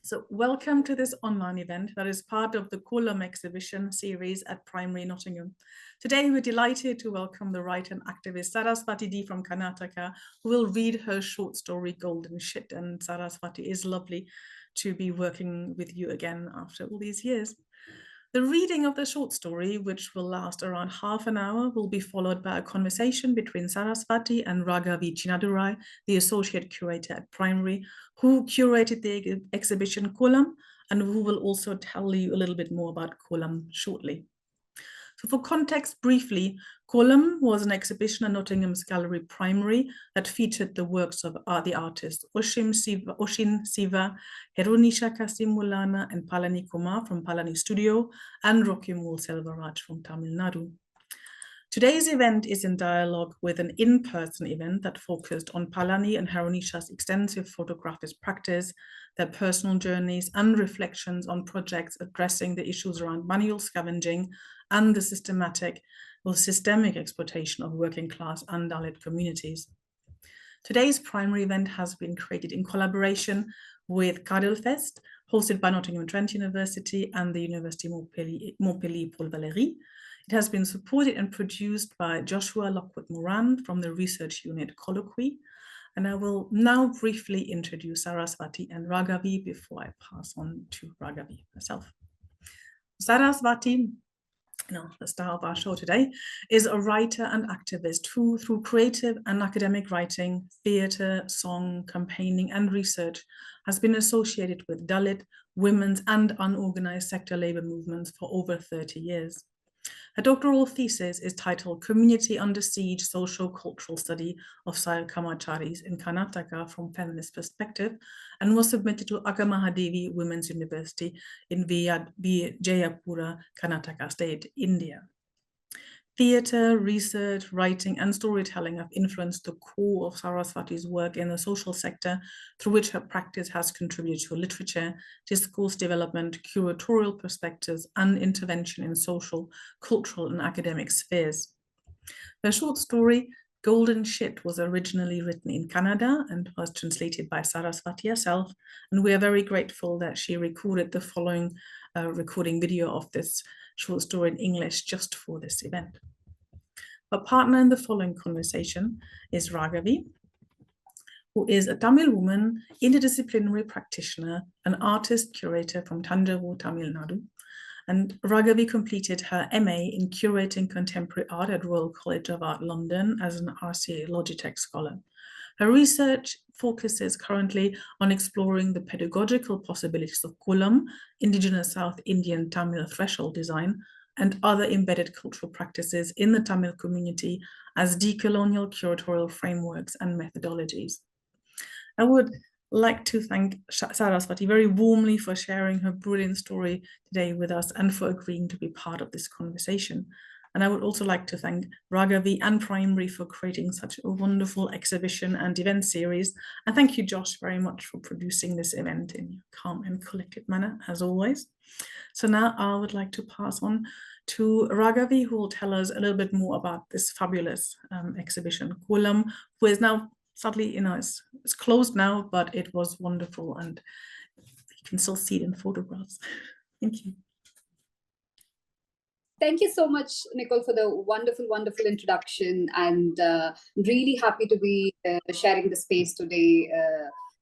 So welcome to this online event that is part of the Kolam exhibition series at Primary Nottingham. Today, we're delighted to welcome the writer and activist Saraswathi D from Karnataka, who will read her short story, Golden Shit. And Saraswathi, is lovely to be working with you again after all these years. The reading of the short story, which will last around half an hour, will be followed by a conversation between Saraswathi and Raghavi Chinnadurai, the associate curator at Primary, who curated the exhibition Kolam, and who will also tell you a little bit more about Kolam shortly. So for context, briefly, Kolam was an exhibition at Nottingham's Gallery Primary that featured the works of the artists Oshin Siva, Heronisha Kasimulana, and Palani Kumar from Palani Studio, and Rockimul Selvaraj from Tamil Nadu. Today's event is in dialogue with an in-person event that focused on Palani and Heronisha's extensive photographist practice, their personal journeys and reflections on projects addressing the issues around manual scavenging and the systemic exploitation of working class and Dalit communities. Today's primary event has been created in collaboration with CADALFEST, hosted by Nottingham Trent University and the University Montpellier Paul Valéry. It has been supported and produced by Joshua Lockwood from the research unit Colloquy. And I will now briefly introduce Saraswathi and Raghavi before I pass on to Raghavi herself. Saraswathi, the star of our show today, is a writer and activist who, through creative and academic writing, theatre, song, campaigning, and research, has been associated with Dalit, women's, and unorganized sector labor movements for over 30 years. Her doctoral thesis is titled Community Under Siege Socio-Cultural Study of Sai Kamacharis in Karnataka from Feminist Perspective, and was submitted to Akamahadevi Women's University in Jayapura, Karnataka State, India. Theatre, research, writing, and storytelling have influenced the core of Saraswati's work in the social sector, through which her practice has contributed to literature, discourse development, curatorial perspectives, and intervention in social, cultural, and academic spheres. Her short story, Golden Shit, was originally written in Canada and was translated by Saraswathi herself, and we are very grateful that she recorded the following recording video of this short story in English just for this event. Her partner in the following conversation is Raghavi, who is a Tamil woman, interdisciplinary practitioner, an artist curator from Tanjavur, Tamil Nadu. And Raghavi completed her MA in curating contemporary art at Royal College of Art, London, as an RCA Logitech scholar. Her research focuses currently on exploring the pedagogical possibilities of Kolam, indigenous South Indian Tamil threshold design, and other embedded cultural practices in the Tamil community as decolonial curatorial frameworks and methodologies. I would like to thank Saraswathi very warmly for sharing her brilliant story today with us and for agreeing to be part of this conversation. And I would also like to thank Raghavi and Primary for creating such a wonderful exhibition and event series. And thank you, Josh, very much for producing this event in a calm and collected manner, as always. So now I would like to pass on to Raghavi, who will tell us a little bit more about this fabulous exhibition, Kolam, who is now, sadly, it's closed now, but it was wonderful and you can still see it in photographs. Thank you. Thank you so much, Nicole, for the wonderful, wonderful introduction. And really happy to be sharing the space today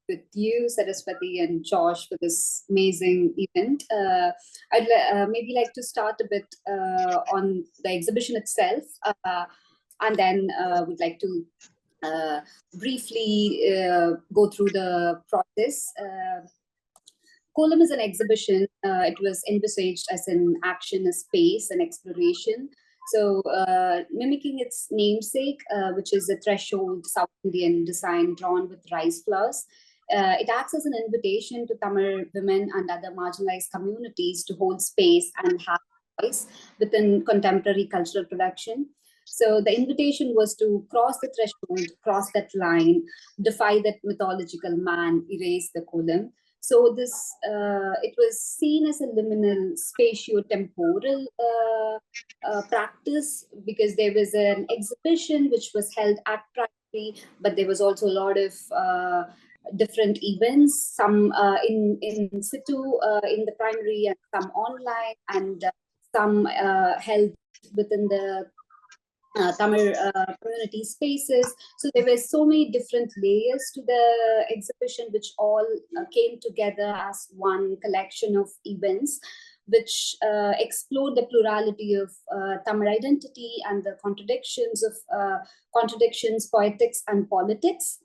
with you, Saraswathi, and Josh for this amazing event. I'd maybe like to start a bit on the exhibition itself, and then we'd like to briefly go through the process. Kolam is an exhibition. It was envisaged as an action, a space, an exploration. So mimicking its namesake, which is a threshold South Indian design drawn with rice flowers, it acts as an invitation to Tamil women and other marginalized communities to hold space and have voice within contemporary cultural production. So the invitation was to cross the threshold, cross that line, defy that mythological man, erase the Kolam. So this, it was seen as a liminal spatio-temporal practice, because there was an exhibition which was held at Primary, but there was also a lot of different events, some in situ in the primary, and some online, and some held within the Tamil community spaces. So there were so many different layers to the exhibition, which all came together as one collection of events, which explored the plurality of Tamil identity and the contradictions of poetics, and politics.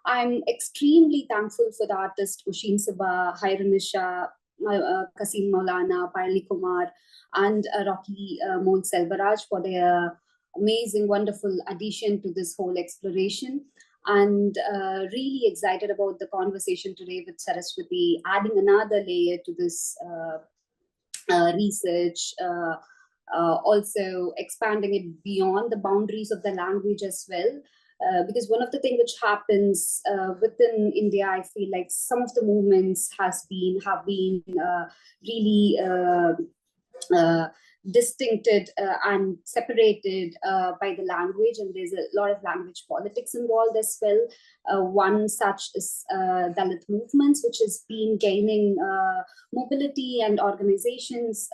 I'm extremely thankful for the artist Ushin Sabha, Hairunisha, Kasim Maulana, Payali Kumar, and Rocky Moon Selvaraj for their amazing, wonderful addition to this whole exploration. And really excited about the conversation today with Saraswathi, adding another layer to this research, also expanding it beyond the boundaries of the language as well. Because one of the things which happens within India, I feel like some of the movements have been really distincted and separated by the language, and there's a lot of language politics involved as well. One such is Dalit movements, which has been gaining mobility and organizations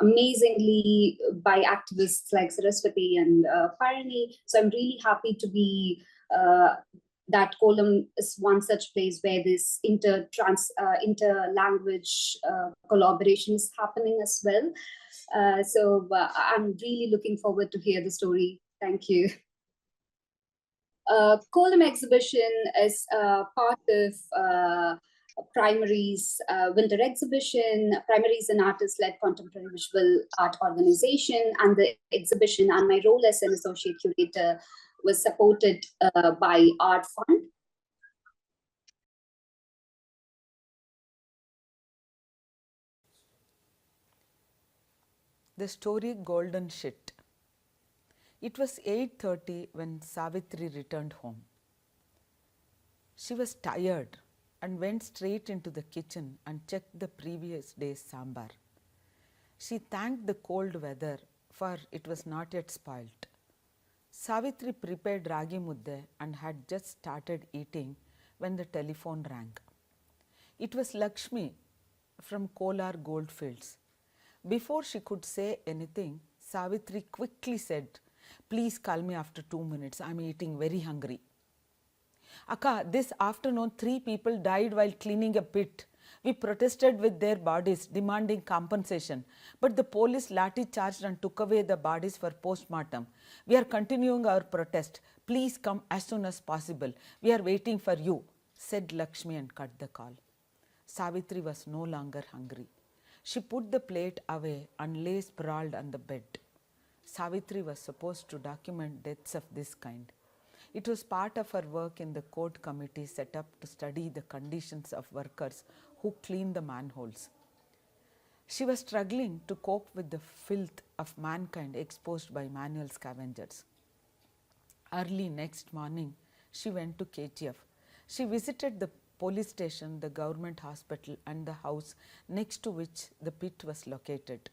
amazingly by activists like Saraswathi and Parani. So I'm really happy to be that Kolam is one such place where this inter-language collaboration is happening as well. So I'm really looking forward to hear the story. Thank you. Kolam exhibition is part of Primary's winter exhibition. Primary is an artist-led contemporary visual art organization, and the exhibition and my role as an associate curator was supported by Art Fund. The story Golden Shit. It was 8:30 when Savitri returned home. She was tired and went straight into the kitchen and checked the previous day's sambar. She thanked the cold weather, for it was not yet spoilt. Savitri prepared ragi mudde and had just started eating when the telephone rang. It was Lakshmi from Kolar Goldfields. Before she could say anything, Savitri quickly said, "Please call me after 2 minutes. I'm eating very hungry." "Akka, this afternoon 3 people died while cleaning a pit. We protested with their bodies, demanding compensation. But the police lathi charged and took away the bodies for post-mortem. We are continuing our protest. Please come as soon as possible. We are waiting for you," said Lakshmi and cut the call. Savitri was no longer hungry. She put the plate away and lay sprawled on the bed. Savitri was supposed to document deaths of this kind. It was part of her work in the court committee set up to study the conditions of workers who clean the manholes. She was struggling to cope with the filth of mankind exposed by manual scavengers. Early next morning, she went to KTF. She visited the police station, the government hospital, and the house next to which the pit was located,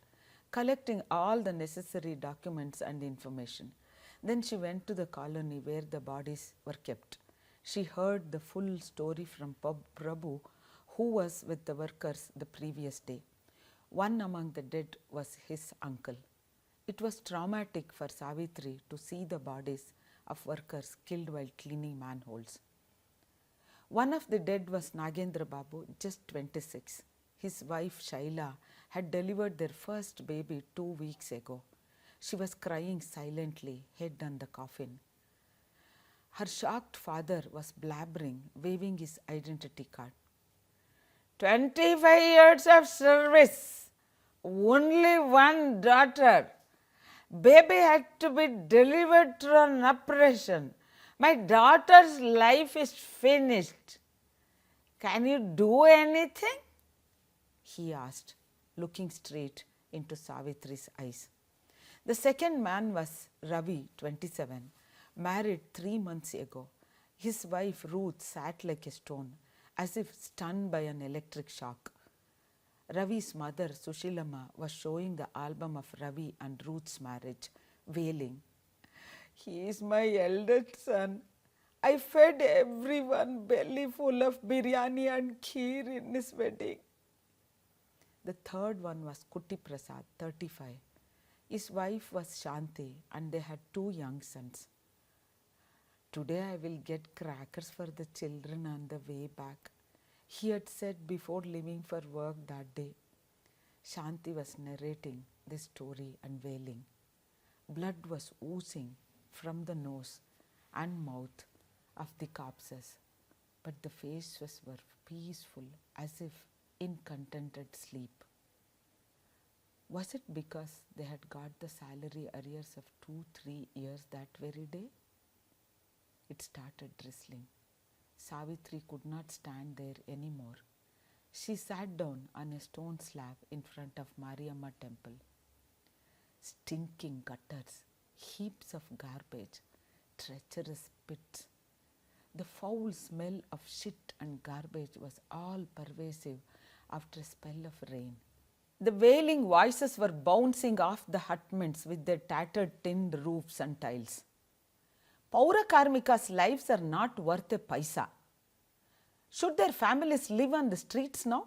collecting all the necessary documents and information. Then she went to the colony where the bodies were kept. She heard the full story from Prabhu, who was with the workers the previous day. One among the dead was his uncle. It was traumatic for Savitri to see the bodies of workers killed while cleaning manholes. One of the dead was Nagendra Babu, just 26. His wife Shaila had delivered their first baby 2 weeks ago. She was crying silently, head on the coffin. Her shocked father was blabbering, waving his identity card. 25 years of service, only one daughter. Baby had to be delivered through an operation. My daughter's life is finished. Can you do anything? He asked, looking straight into Savitri's eyes. The second man was Ravi, 27, married 3 months ago. His wife Ruth sat like a stone, as if stunned by an electric shock. Ravi's mother, Sushilama, was showing the album of Ravi and Ruth's marriage, wailing, "He is my eldest son. I fed everyone belly full of biryani and kheer in his wedding. The third one was Kuti Prasad, 35. His wife was Shanti and they had 2 young sons. Today I will get crackers for the children on the way back, he had said before leaving for work that day. Shanti was narrating this story and wailing. Blood was oozing from the nose and mouth of the corpses, but the faces were peaceful as if in contented sleep. Was it because they had got the salary arrears of 2-3 years that very day? It started drizzling. Savitri could not stand there anymore. She sat down on a stone slab in front of Mariamma temple. Stinking gutters, heaps of garbage, treacherous pits. The foul smell of shit and garbage was all pervasive after a spell of rain. The wailing voices were bouncing off the hutments with their tattered tin roofs and tiles. Paura Karmika's lives are not worth a paisa. Should their families live on the streets now?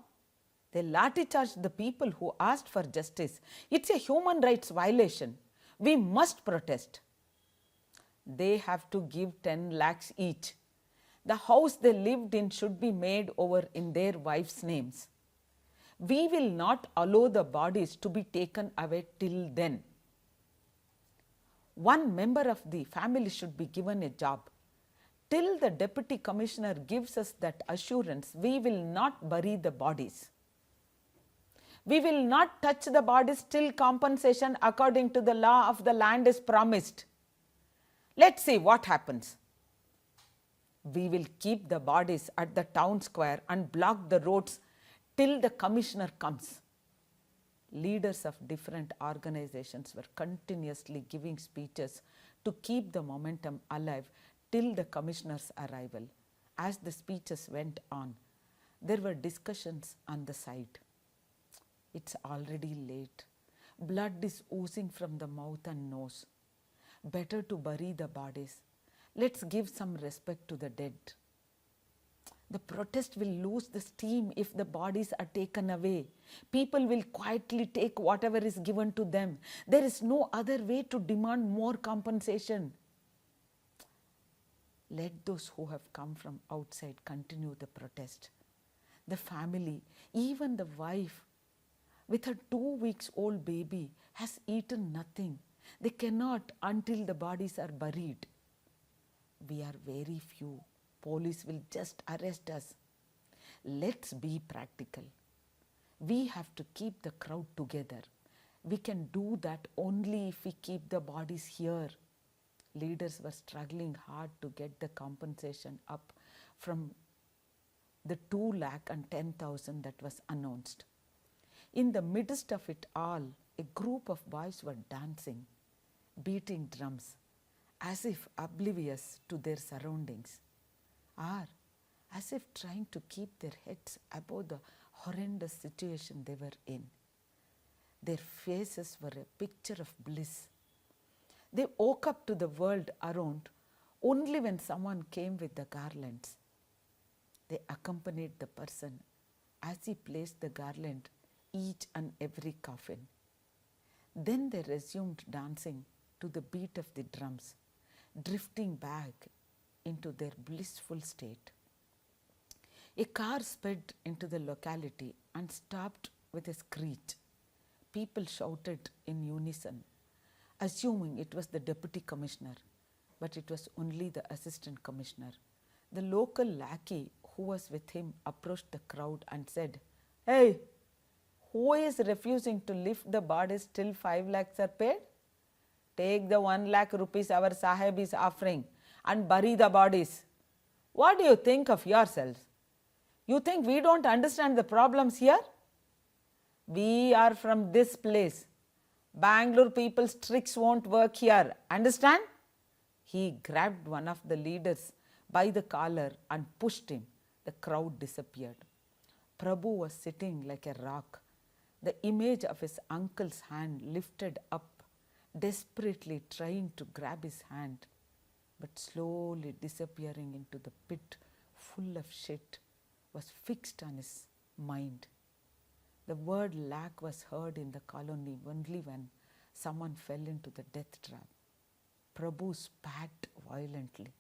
They lathi-charged the people who asked for justice. It's a human rights violation. We must protest. They have to give 10 lakhs each. The house they lived in should be made over in their wives' names. We will not allow the bodies to be taken away till then. One member of the family should be given a job. Till the deputy commissioner gives us that assurance, we will not bury the bodies. We will not touch the bodies till compensation according to the law of the land is promised. Let's see what happens. We will keep the bodies at the town square and block the roads till the commissioner comes. Leaders of different organizations were continuously giving speeches to keep the momentum alive till the commissioner's arrival. As the speeches went on, there were discussions on the side. It's already late. Blood is oozing from the mouth and nose. Better to bury the bodies. Let's give some respect to the dead. The protest will lose the steam if the bodies are taken away. People will quietly take whatever is given to them. There is no other way to demand more compensation. Let those who have come from outside continue the protest. The family, even the wife, with her 2-week-old baby, has eaten nothing. They cannot until the bodies are buried. We are very few. Police will just arrest us. Let's be practical. We have to keep the crowd together. We can do that only if we keep the bodies here. Leaders were struggling hard to get the compensation up from the 2,10,000 that was announced. In the midst of it all, a group of boys were dancing, beating drums, as if oblivious to their surroundings, or as if trying to keep their heads above the horrendous situation they were in. Their faces were a picture of bliss. They woke up to the world around only when someone came with the garlands. They accompanied the person as he placed the garland each and every coffin. Then they resumed dancing to the beat of the drums, drifting back into their blissful state. A car sped into the locality and stopped with a screech. People shouted in unison, assuming it was the deputy commissioner, but it was only the assistant commissioner. The local lackey who was with him approached the crowd and said, "Hey, who is refusing to lift the bodies till 5 lakhs are paid? Take the 1 lakh rupees our Sahib is offering and bury the bodies. What do you think of yourselves? You think we don't understand the problems here? We are from this place. Bangalore people's tricks won't work here. Understand?" He grabbed one of the leaders by the collar and pushed him. The crowd disappeared. Prabhu was sitting like a rock, the image of his uncle's hand lifted up, desperately trying to grab his hand. but slowly disappearing into the pit full of shit, was fixed on his mind. The word lack was heard in the colony only when someone fell into the death trap. Prabhu spat violently,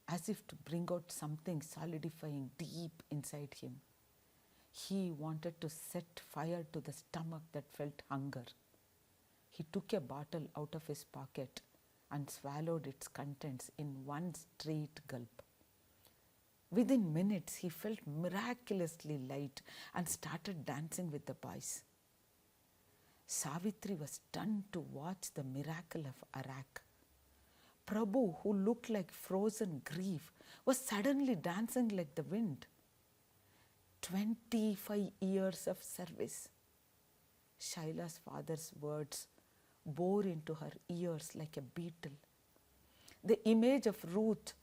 as if to bring out something solidifying deep inside him. He wanted to set fire to the stomach that felt hunger. He took a bottle out of his pocket and swallowed its contents in one straight gulp. Within minutes, he felt miraculously light and started dancing with the boys. Savitri was stunned to watch the miracle of Arak. Prabhu, who looked like frozen grief, was suddenly dancing like the wind. 25 years of service. Shaila's father's words bore into her ears like a beetle. The image of Ruth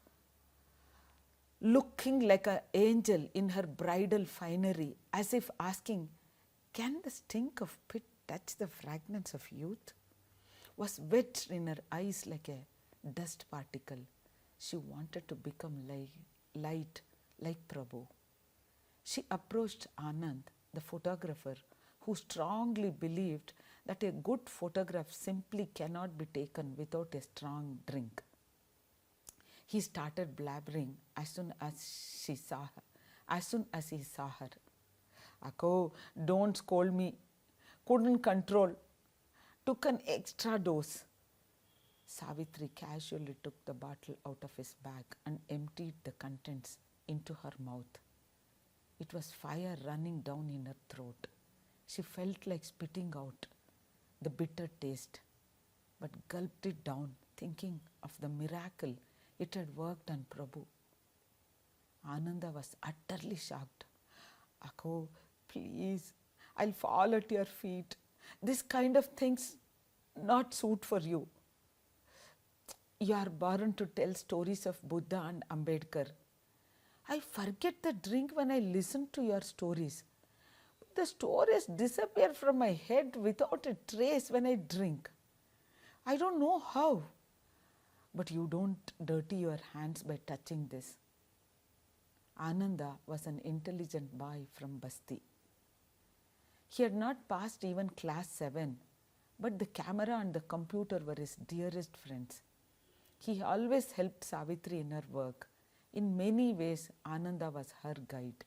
looking like an angel in her bridal finery, as if asking, "Can the stink of pit touch the fragrance of youth?" was wet in her eyes like a dust particle. She wanted to become light like Prabhu. She approached Anand, the photographer, who strongly believed that a good photograph simply cannot be taken without a strong drink. He started blabbering as soon as he saw her. "Ako, don't scold me. Couldn't control. Took an extra dose." Savitri casually took the bottle out of his bag and emptied the contents into her mouth. It was fire running down in her throat. She felt like spitting out the bitter taste, but gulped it down, thinking of the miracle it had worked on Prabhu. Ananda was utterly shocked. "Ako, please, I'll fall at your feet. This kind of thing's not suit for you. You are born to tell stories of Buddha and Ambedkar. I forget the drink when I listen to your stories. The stories disappear from my head without a trace when I drink. I don't know how. But you don't dirty your hands by touching this." Ananda was an intelligent boy from Basti. He had not passed even class 7, but the camera and the computer were his dearest friends. He always helped Savitri in her work. In many ways, Ananda was her guide.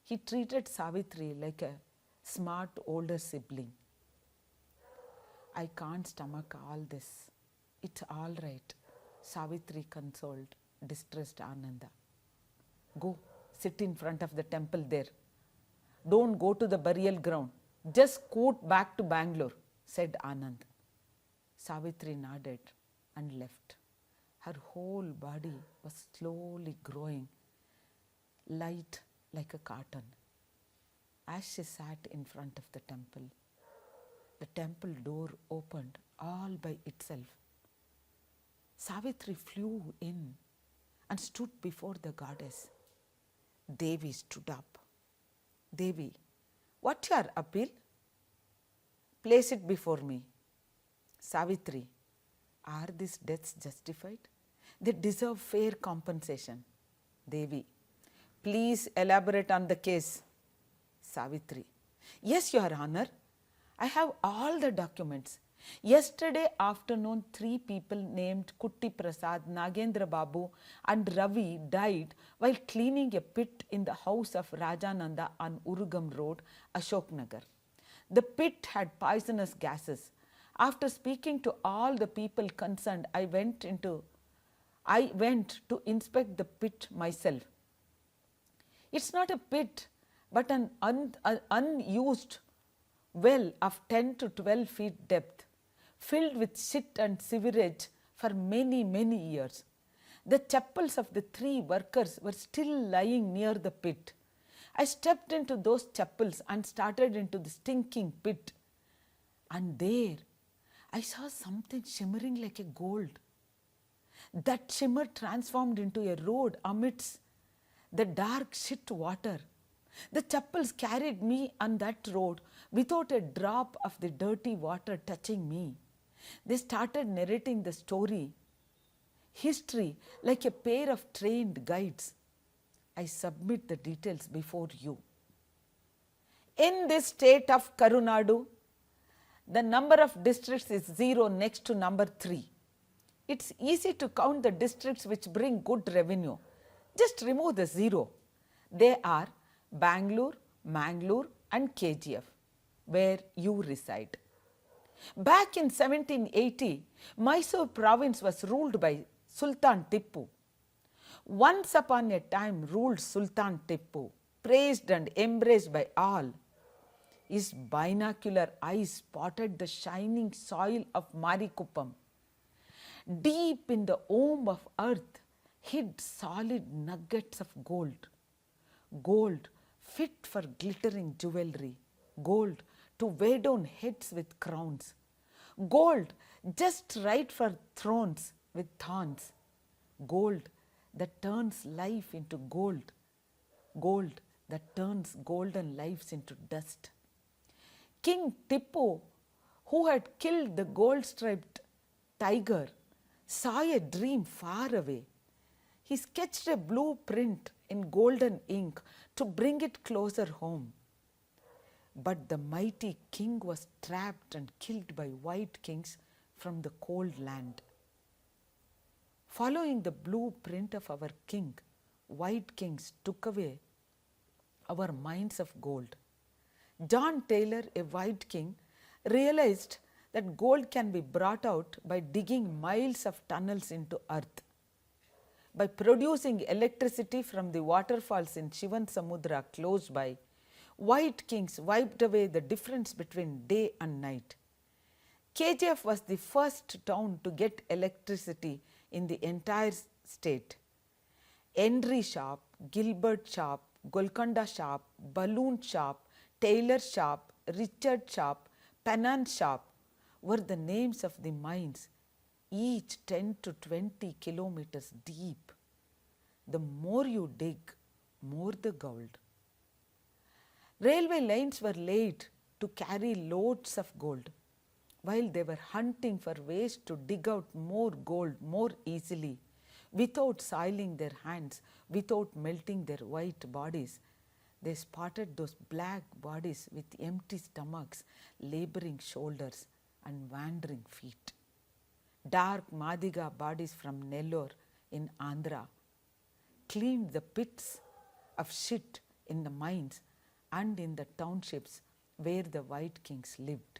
He treated Savitri like a smart older sibling. "I can't stomach all this. It's all right," Savitri consoled distressed Ananda. "Go, sit in front of the temple there. Don't go to the burial ground. Just scoot back to Bangalore," said Anand. Savitri nodded and left. Her whole body was slowly growing light like a carton. As she sat in front of the temple door opened all by itself. Savitri flew in and stood before the goddess. Devi stood up. "Devi, what's your appeal? Place it before me." "Savitri, are these deaths justified? They deserve fair compensation." Devi, "Please elaborate on the case." Savitri, "Yes, Your Honor. I have all the documents. Yesterday afternoon, 3 people named Kutti Prasad, Nagendra Babu and Ravi died while cleaning a pit in the house of Rajananda on Urugam Road, Ashoknagar. The pit had poisonous gases. After speaking to all the people concerned, I went to inspect the pit myself. It's not a pit, but an unused well of 10 to 12 feet depth, filled with shit and sewerage for many, many years. The chappals of the 3 workers were still lying near the pit. I stepped into those chappals and started into the stinking pit. And there, I saw something shimmering like a gold. That shimmer transformed into a road amidst the dark shit water. The chappals carried me on that road without a drop of the dirty water touching me. They started narrating the story. history like a pair of trained guides. I submit the details before you. In this state of Karunadu, the number of districts is 0 next to number 3. It's easy to count the districts which bring good revenue. Just remove the 0. They are Bangalore, Mangalore and KGF, where you reside. Back in 1780, Mysore province was ruled by Sultan Tippu. Once upon a time ruled Sultan Tippu, praised and embraced by all. His binocular eyes spotted the shining soil of Marikuppam. Deep in the womb of earth hid solid nuggets of gold. Gold fit for glittering jewelry. Gold to weigh down heads with crowns. Gold just right for thrones with thorns. Gold that turns life into gold. Gold that turns golden lives into dust. King Tippu, who had killed the gold-striped tiger, saw a dream far away. He sketched a blueprint in golden ink to bring it closer home. But the mighty king was trapped and killed by white kings from the cold land. Following the blueprint of our king, white kings took away our mines of gold. John Taylor, a white king, realized that gold can be brought out by digging miles of tunnels into earth. By producing electricity from the waterfalls in Shivan Samudra close by, white kings wiped away the difference between day and night. KGF was the first town to get electricity in the entire state. Henry shop, Gilbert shop, Golconda shop, Balloon shop, Taylor shop, Richard shop, Pennant shop were the names of the mines, each 10 to 20 kilometers deep. The more you dig, more the gold. Railway lines were laid to carry loads of gold. While they were hunting for ways to dig out more gold more easily, without soiling their hands, without melting their white bodies, they spotted those black bodies with empty stomachs, laboring shoulders and wandering feet. Dark Madiga bodies from Nellore in Andhra cleaned the pits of shit in the mines and in the townships where the white kings lived.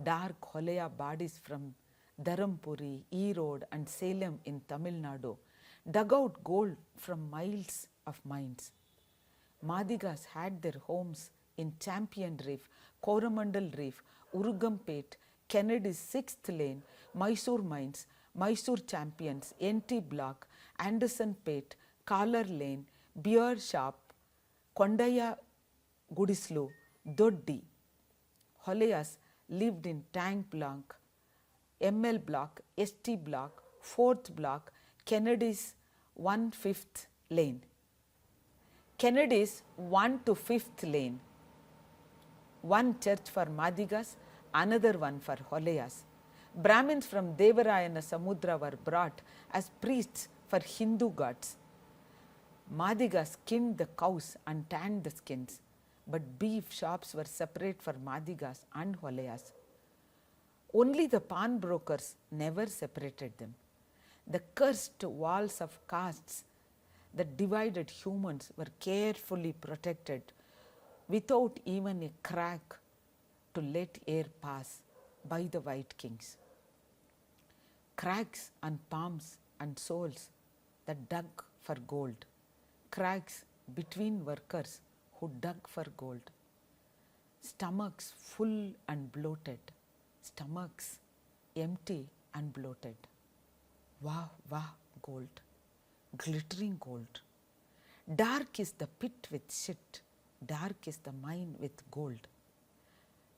Dark Holaya bodies from Dharampuri, Erode and Salem in Tamil Nadu dug out gold from miles of mines. Madigas had their homes in Champion Reef, Coromandel Reef, Urugampet, Kennedy's 6th Lane, Mysore Mines, Mysore Champions, NT Block, Anderson Pet, Collar Lane, Beer Shop, Kondaya Gudislu, Doddi. Holayas lived in Tank Block, ML Block, ST Block, 4th Block, Kennedy's 1/5th Lane. Kennedy's 1 to 5th Lane. One church for Madigas, another one for Holayas. Brahmins from Devarayana Samudra were brought as priests for Hindu gods. Madigas skinned the cows and tanned the skins, but beef shops were separate for Madigas and Holayas. Only the pawnbrokers never separated them. The cursed walls of castes that divided humans were carefully protected without even a crack to let air pass by the white kings. Cracks on palms and soles that dug for gold. Cracks between workers who dug for gold. Stomachs full and bloated. Stomachs empty and bloated. Wow, wow, gold. Glittering gold. Dark is the pit with shit. Dark is the mine with gold.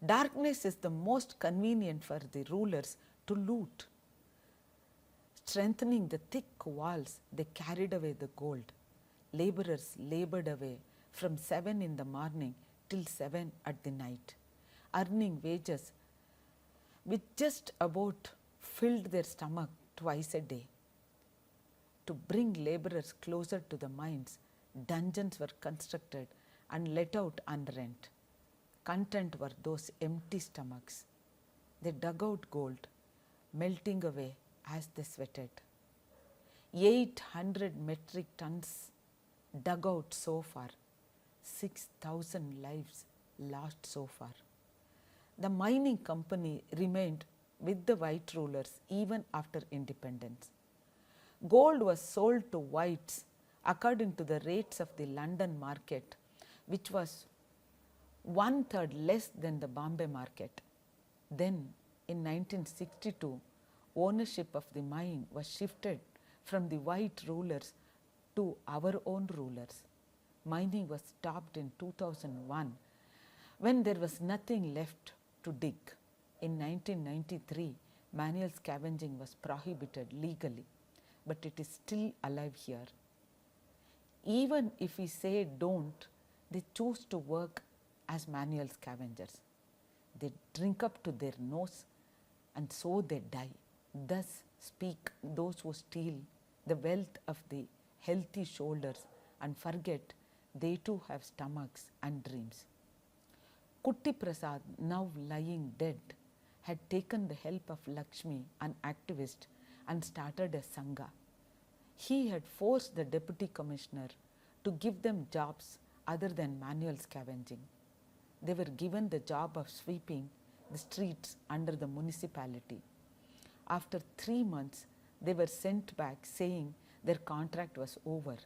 Darkness is the most convenient for the rulers to loot. Strengthening the thick walls, they carried away the gold. Laborers labored away from 7 in the morning till 7 at the night, earning wages which just about filled their stomach twice a day. To bring labourers closer to the mines, dungeons were constructed and let out unrent. Content were those empty stomachs. They dug out gold, melting away as they sweated. 800 metric tons dug out so far, 6,000 lives lost so far. The mining company remained with the white rulers even after independence. Gold was sold to whites according to the rates of the London market, which was 1/3 less than the Bombay market. Then, in 1962, ownership of the mine was shifted from the white rulers to our own rulers. Mining was stopped in 2001 when there was nothing left to dig. In 1993, manual scavenging was prohibited legally, but it is still alive here. Even if we say don't, they choose to work as manual scavengers. They drink up to their nose and so they die. Thus speak those who steal the wealth of the healthy shoulders and forget they too have stomachs and dreams. Kutti Prasad, now lying dead, had taken the help of Lakshmi, an activist, and started a sangha. He had forced the deputy commissioner to give them jobs other than manual scavenging. They were given the job of sweeping the streets under the municipality. After 3 months, they were sent back saying their contract was over,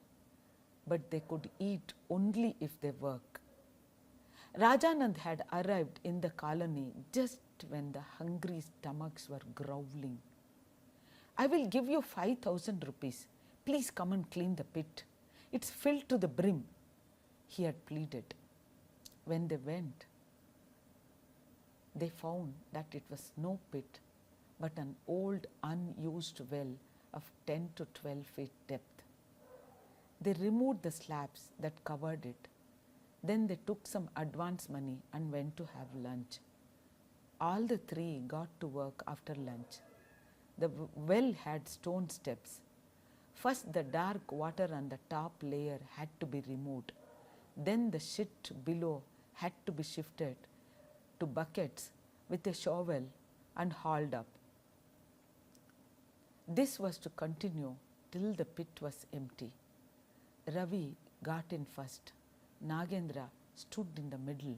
but they could eat only if they work. Rajanand had arrived in the colony just when the hungry stomachs were growling. I will give you 5,000 rupees. Please come and clean the pit. It's filled to the brim, he had pleaded. When they went, they found that it was no pit, but an old unused well of 10 to 12 feet depth. They removed the slabs that covered it. Then they took some advance money and went to have lunch. All the three got to work after lunch. The well had stone steps. First, the dark water on the top layer had to be removed. Then the shit below had to be shifted to buckets with a shovel and hauled up. This was to continue till the pit was empty. Ravi got in first. Nagendra stood in the middle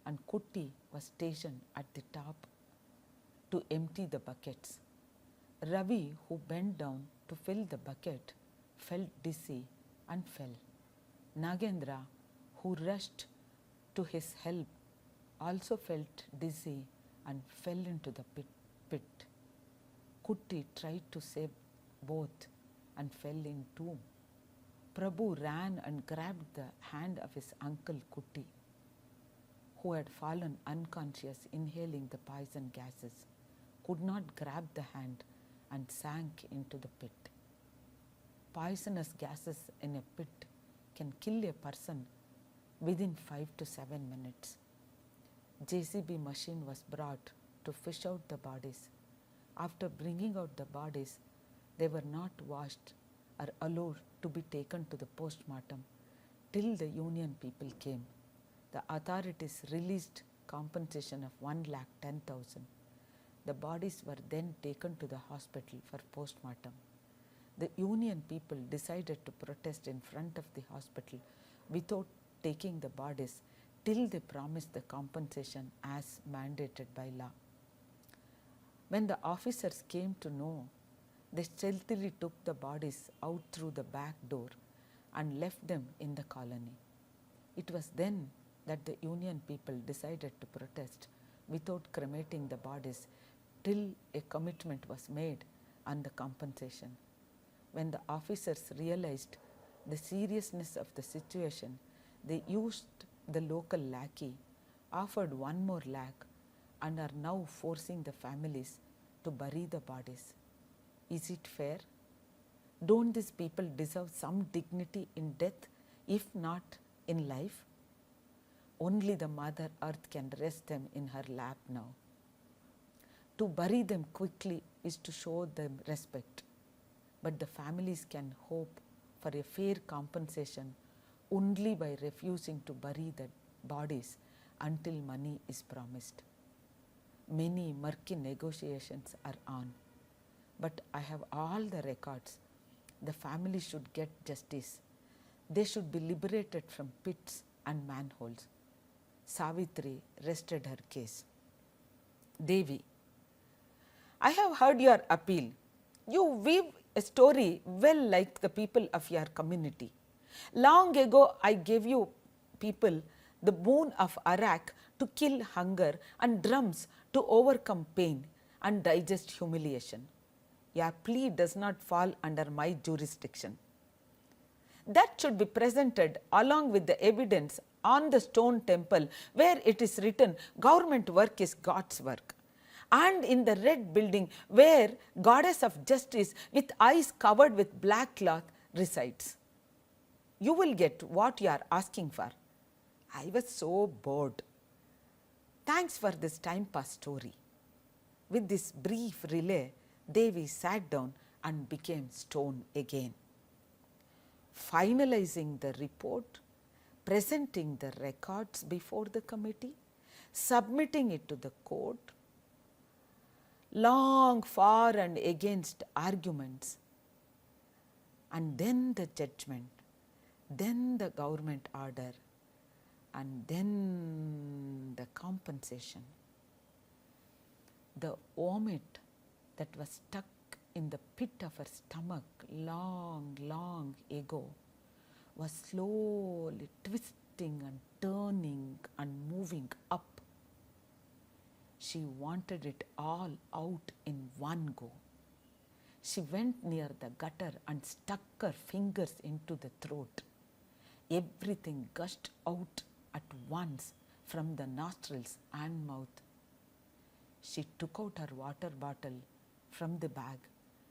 and Kutti was stationed at the top to empty the buckets. Ravi, who bent down to fill the bucket, felt dizzy and fell. Nagendra, who rushed to his help, also felt dizzy and fell into the pit. Kutti tried to save both and fell in too. Prabhu ran and grabbed the hand of his uncle Kutti, who had fallen unconscious inhaling the poison gases, could not grab the hand and sank into the pit. Poisonous gases in a pit can kill a person within 5 to 7 minutes. JCB machine was brought to fish out the bodies. After bringing out the bodies, they were not washed or allowed to be taken to the post-mortem till the union people came. The authorities released compensation of 1,10,000. The bodies were then taken to the hospital for post-mortem. The union people decided to protest in front of the hospital without taking the bodies till they promised the compensation as mandated by law. When the officers came to know, they stealthily took the bodies out through the back door and left them in the colony. It was then that the union people decided to protest without cremating the bodies till a commitment was made on the compensation. When the officers realized the seriousness of the situation, they used the local lackey, offered 1 more lakh, and are now forcing the families to bury the bodies. Is it fair? Don't these people deserve some dignity in death, if not in life? Only the Mother Earth can rest them in her lap now. To bury them quickly is to show them respect. but the families can hope for a fair compensation only by refusing to bury the bodies until money is promised. Many murky negotiations are on, but I have all the records. The family should get justice. They should be liberated from pits and manholes. Savitri rested her case. Devi, I have heard your appeal. You weave a story well like the people of your community. Long ago, I gave you people the boon of arak to kill hunger and drums to overcome pain and digest humiliation. Your plea does not fall under my jurisdiction. That should be presented along with the evidence on the stone temple where it is written, government work is God's work, and in the red building where goddess of justice with eyes covered with black cloth resides. You will get what you are asking for. I was so bored. Thanks for this time pass story. With this brief relay, Devi sat down and became stone again. Finalizing the report, presenting the records before the committee, submitting it to the court, long for and against arguments, and then the judgment, then the government order, and then the compensation. The vomit that was stuck in the pit of her stomach long ago was slowly twisting and turning and moving up. She wanted it all out in one go. She went near the gutter and stuck her fingers into the throat. Everything gushed out at once from the nostrils and mouth. She took out her water bottle from the bag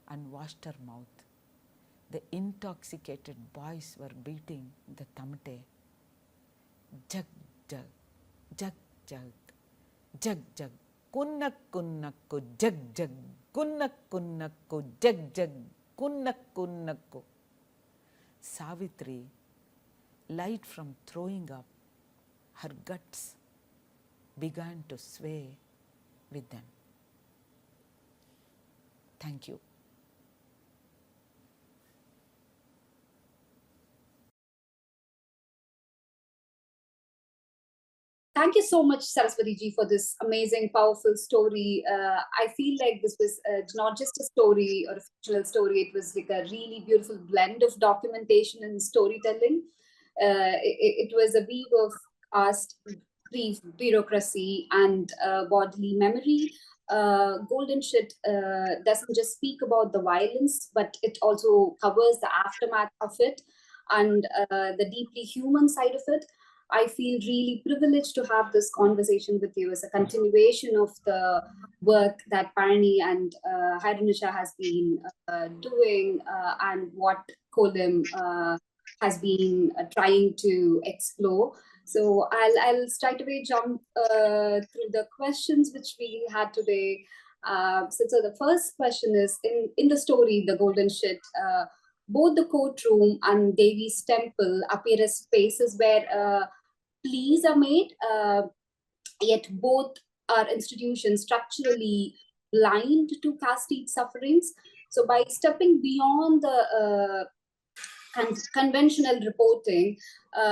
and washed her mouth. The intoxicated boys were beating the tamte. Jug, jug, jug, jug, jug, jug, kunnak kunnakku, jug, jug, kunnak kunnakku, jug, jug, kunnak kunnakku. Savitri, light from throwing up, her guts began to sway with them. Thank you. Thank you so much, Saraswati ji, for this amazing, powerful story. I feel like this was not just a story or a fictional story, it was like a really beautiful blend of documentation and storytelling. It was a weave of caste, grief, bureaucracy, and bodily memory. Golden Shit doesn't just speak about the violence, but it also covers the aftermath of it and the deeply human side of it. I feel really privileged to have this conversation with you as a continuation of the work that Parni and Hairunisha has been doing and what Kolam has been trying to explore. So I'll straight away jump through the questions which we had today. So the first question is, in the story, The Golden Shit, both the courtroom and Devi's temple appear as spaces where pleas are made, yet both are institutions structurally blind to caste sufferings. So by stepping beyond the conventional reporting,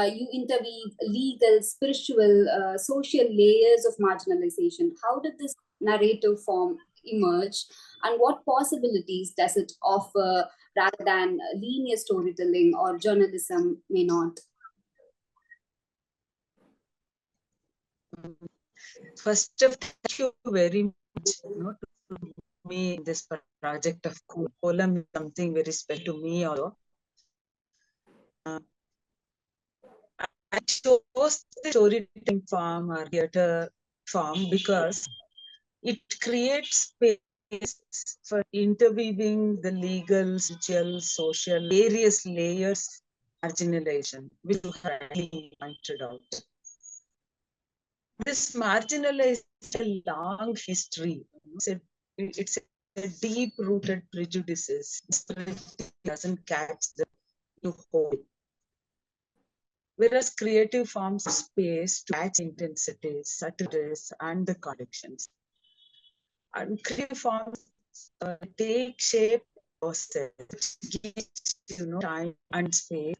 you interweave legal, spiritual, social layers of marginalization. How did this narrative form emerge, and what possibilities does it offer rather than linear storytelling or journalism may not? First of all, thank you very much to me this project of Kolam is something very special to me also. I chose the storytelling form or theatre form because it creates space for interweaving the legal, spiritual, social, various layers of marginalization, which you have really pointed out. This marginalization long history. It's a deep-rooted prejudices doesn't catch the new whole. Whereas creative forms space to catch intensities, subtleties, and the contradictions. And creative forms take shape process, which gives time and space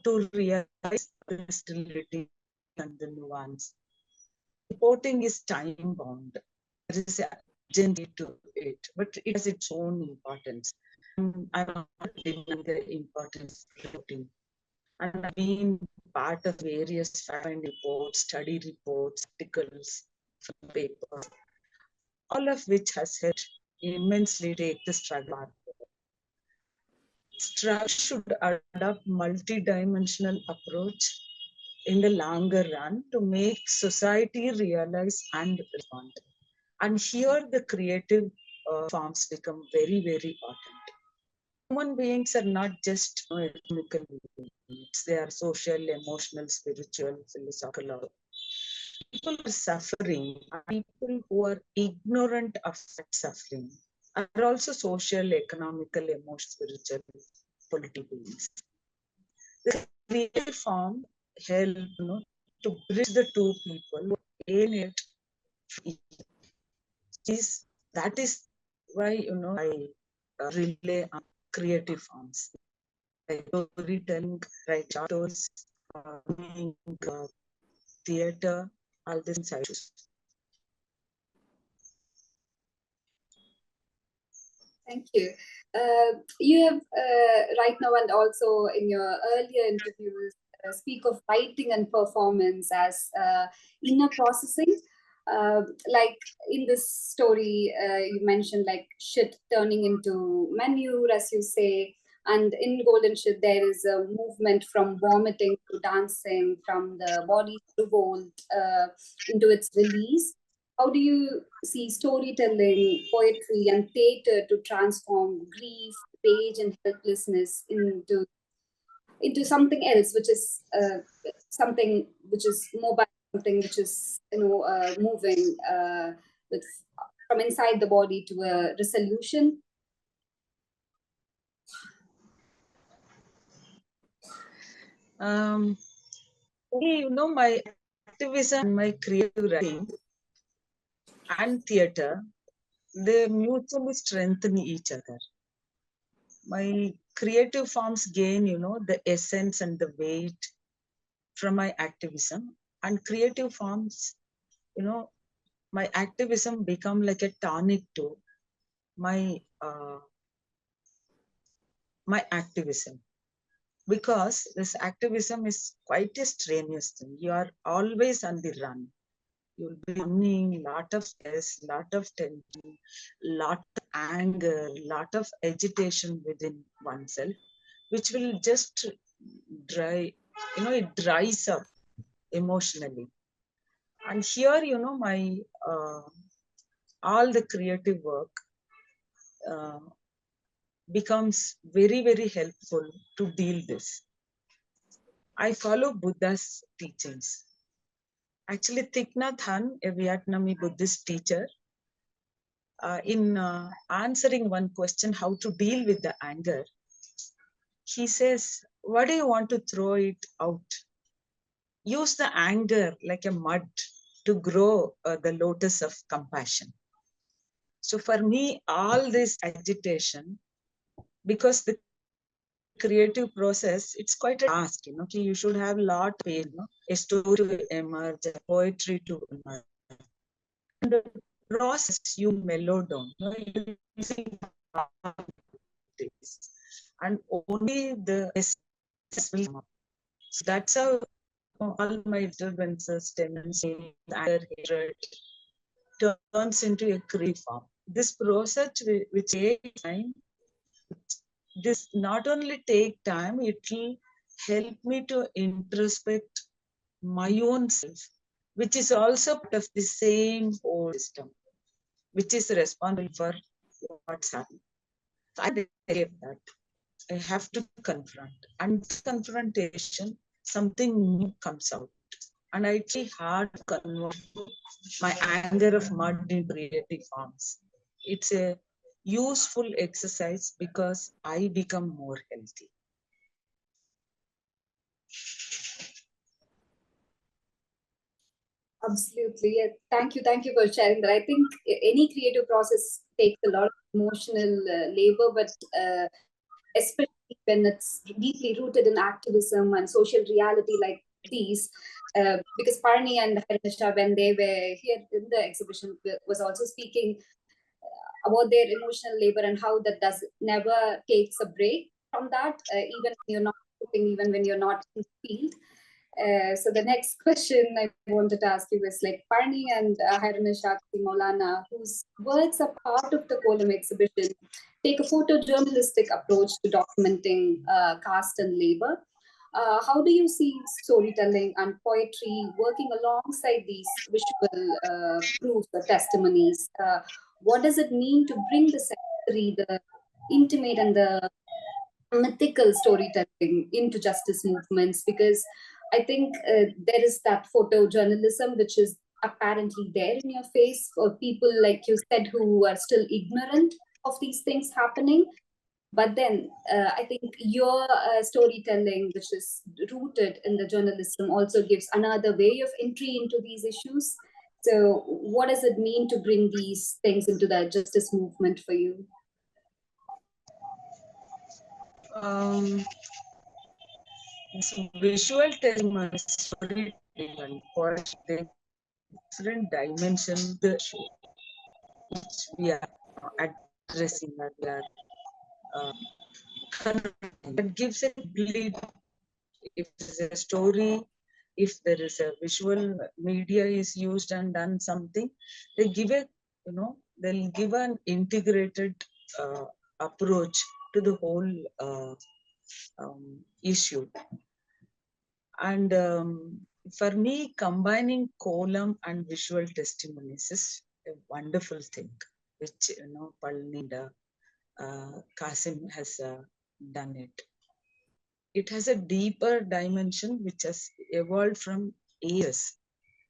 to realize the stability and the nuance. Reporting is time bound. There is an agency to it, but it has its own importance. I'm not denying the importance of reporting. And I've been part of various fact reports, study reports, articles, papers, all of which has helped immensely take the struggle. Struggle should adopt multi-dimensional approach in the longer run to make society realize and respond. And here the creative forms become very, very important. Human beings are not just economical beings. They are social, emotional, spiritual, philosophical. People are suffering. People who are ignorant of that suffering are also social, economical, emotional, spiritual, political beings. The creative form help to bridge the two people in it. That is why I rely on creative forms like storytelling, write stories, doing theater, all these issues. Thank you. You have right now and also in your earlier interviews speak of writing and performance as inner processing. Like in this story, you mentioned like shit turning into manure, as you say. And in Golden Ship, there is a movement from vomiting to dancing, from the body revolt into its release. How do you see storytelling, poetry, and theater to transform grief, rage, and helplessness into something else, which is something which is mobile, something which is moving with from inside the body to a resolution? My activism, my creative writing, and theater, they mutually strengthen each other. My creative forms gain, the essence and the weight from my activism, and creative forms, my activism become like a tonic to my my activism, because this activism is quite a strenuous thing. You are always on the run. You'll be running, lot of stress, lot of tension, lot of anger, lot of agitation within oneself, which will just dry, it dries up emotionally. And here, my all the creative work becomes very, very helpful to deal this. I follow Buddha's teachings. Actually, Thich Nhat Hanh, a Vietnamese Buddhist teacher, in answering one question, how to deal with the anger, he says, what do you want to throw it out? Use the anger like a mud to grow the lotus of compassion. So for me, all this agitation, because the creative process, it's quite a task, you should have a lot of pain, a story to emerge, a poetry to emerge. And the process you mellow down, using and only the essence will come up. So that's how all my disturbances, tendencies, anger, hatred turns into a creative form. This process, which takes time, this not only take time, it will help me to introspect my own self, which is also part of the same whole system, which is responsible for what's happening. So I believe that I have to confront, and confrontation, something new comes out. And I try hard to convert my anger of mud in creative forms. It's a useful exercise because I become more healthy. Absolutely. Yeah. Thank you for sharing that. I think any creative process takes a lot of emotional labor, but especially when it's deeply rooted in activism and social reality like these. Because Parni and Harisha, when they were here in the exhibition, was also speaking about their emotional labor and how that does never takes a break from that, even when you're not cooking, even when you're not in the field. So the next question I wanted to ask you is like Parni and Harisha Maulana, whose works are part of the Kolam exhibition, take a photojournalistic approach to documenting caste and labor. How do you see storytelling and poetry working alongside these visual proofs or testimonies? What does it mean to bring the sensory, the intimate, and the mythical storytelling into justice movements? Because I think there is that photojournalism which is apparently there in your face for people like you said who are still ignorant of these things happening. But then I think your storytelling, which is rooted in the journalism, also gives another way of entry into these issues. So what does it mean to bring these things into the justice movement for you? Visual testimony, storytelling, and poetry, they different dimensions the show, which we are addressing that we are that gives a bleed. If there's a story, if there is a visual media is used and done something, they give a, they'll give an integrated approach to the whole issue. And for me, combining Kolam and visual testimonies is a wonderful thing, which Palni and Kasim has done it. It has a deeper dimension which has evolved from years.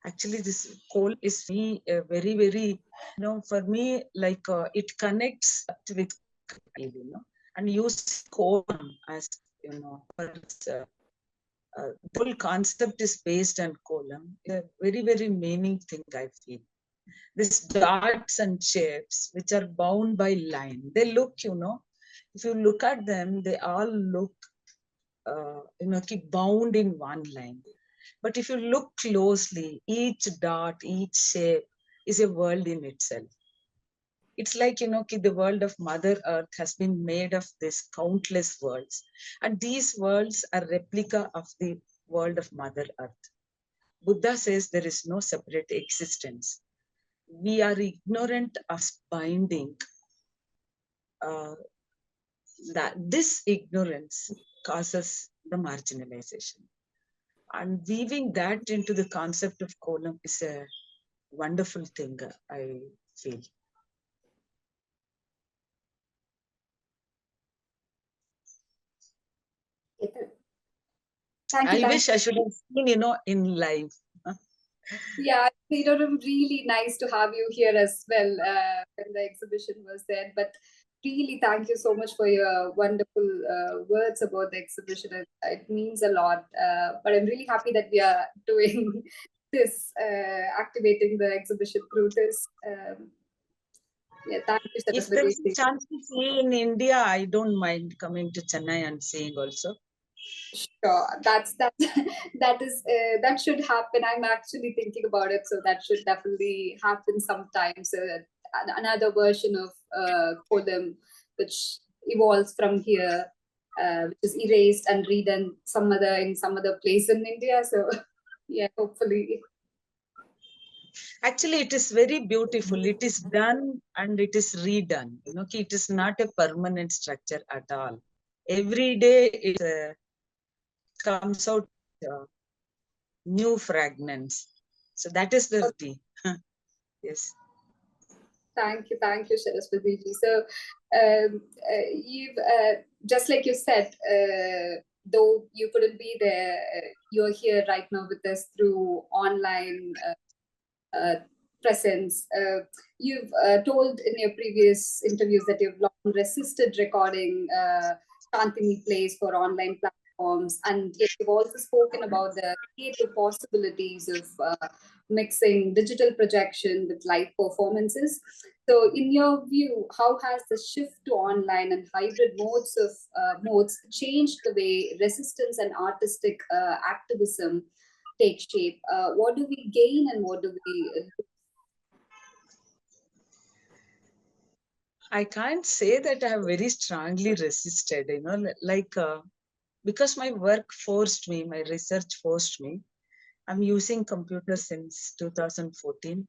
Actually, this coal is me very, very, for me, like it connects with, and use coal as, for its, the whole concept is based on Kolam. A very, very meaning thing, I feel. These dots and shapes, which are bound by line, they look, if you look at them, they all look, keep bound in one line. But if you look closely, each dot, each shape is a world in itself. It's like, the world of Mother Earth has been made of these countless worlds. And these worlds are replica of the world of Mother Earth. Buddha says there is no separate existence. We are ignorant of binding. That this ignorance causes the marginalization. And weaving that into the concept of Kolam is a wonderful thing, I feel. I wish I should have seen, in live. Yeah, it would have really nice to have you here as well when the exhibition was there. But really, thank you so much for your wonderful words about the exhibition. It means a lot. But I'm really happy that we are doing this, activating the exhibition through this. Yeah, thank you, If there is Saraswathi. a chance to see in India, I don't mind coming to Chennai and seeing also. Sure, that should happen. I'm actually thinking about it, so that should definitely happen sometime. So another version of Kolam, which evolves from here, which is erased and redone in some other place in India. So yeah, hopefully. Actually, it is very beautiful. It is done and it is redone. It is not a permanent structure at all. Every day it comes out new fragments. So that is the beauty. Yes. Thank you, Saraswathi ji. So, you've just like you said, though you couldn't be there, you're here right now with us through online presence. You've told in your previous interviews that you've long resisted recording Shantini plays for online platforms, and yet you've also spoken about the creative possibilities of mixing digital projection with live performances. So, in your view, how has the shift to online and hybrid modes changed the way resistance and artistic activism take shape? What do we gain and what do we? I can't say that I have very strongly resisted, because my work forced me, my research forced me. I'm using computer since 2014.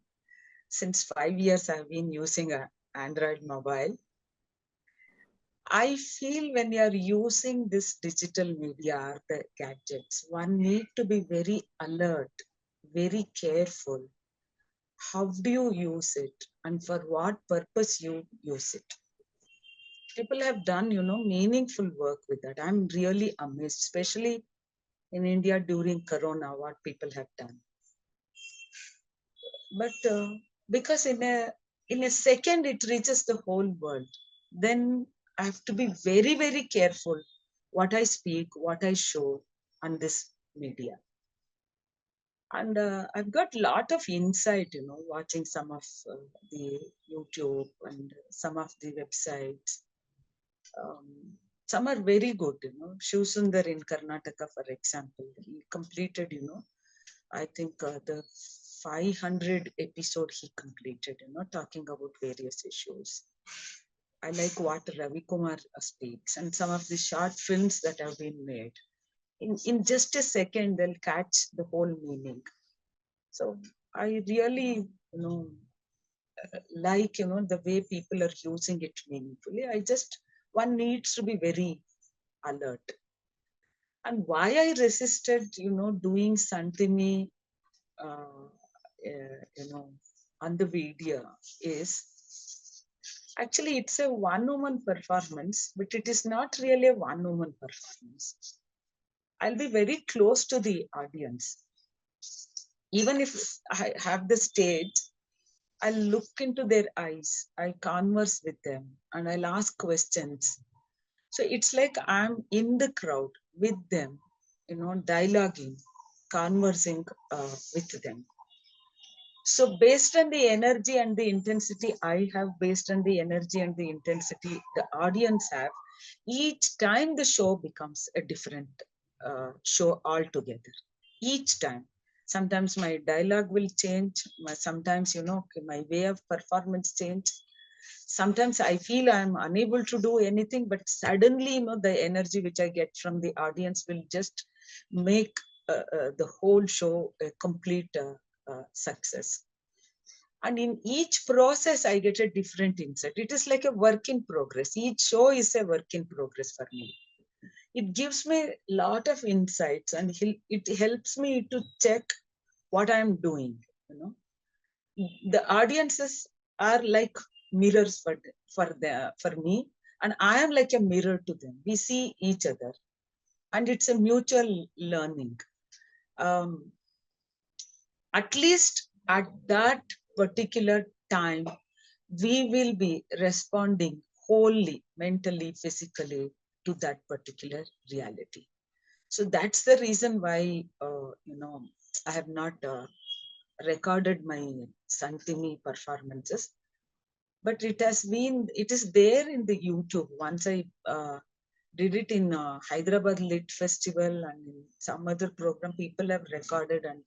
Since 5 years, I've been using an Android mobile. I feel when you're using this digital media or the gadgets, one need to be very alert, very careful. How do you use it and for what purpose you use it? People have done, meaningful work with that. I'm really amazed, especially in India during Corona, what people have done. But because in a second it reaches the whole world, then I have to be very, very careful what I speak, what I show on this media. And I've got a lot of insight, watching some of the YouTube and some of the websites. Some are very good, Shiv Sundar in Karnataka, for example, he completed, I think the 500 episode he completed, talking about various issues. I like what Ravi Kumar speaks and some of the short films that have been made. In just a second, they'll catch the whole meaning. So I really, like, the way people are using it meaningfully. One needs to be very alert. And why I resisted, doing Santini, on the video is actually it's a one-woman performance, but it is not really a one-woman performance. I'll be very close to the audience. Even if I have the stage, I'll look into their eyes, I converse with them, and I'll ask questions. So it's like I'm in the crowd with them, dialoguing, conversing with them. So based on the energy and the intensity I have, based on the energy and the intensity the audience have, each time the show becomes a different show altogether. Each time. Sometimes my dialogue will change. Sometimes, my way of performance change. Sometimes I feel I'm unable to do anything, but suddenly, the energy which I get from the audience will just make the whole show a complete success. And in each process, I get a different insight. It is like a work in progress. Each show is a work in progress for me. It gives me a lot of insights and it helps me to check what I'm doing. The audiences are like mirrors for me, and I am like a mirror to them. We see each other, and it's a mutual learning. At least at that particular time, we will be responding wholly, mentally, physically to that particular reality. So that's the reason why, I have not recorded my Santini performances, but it is there in the YouTube. Once I did it in Hyderabad Lit Festival and in some other program, people have recorded and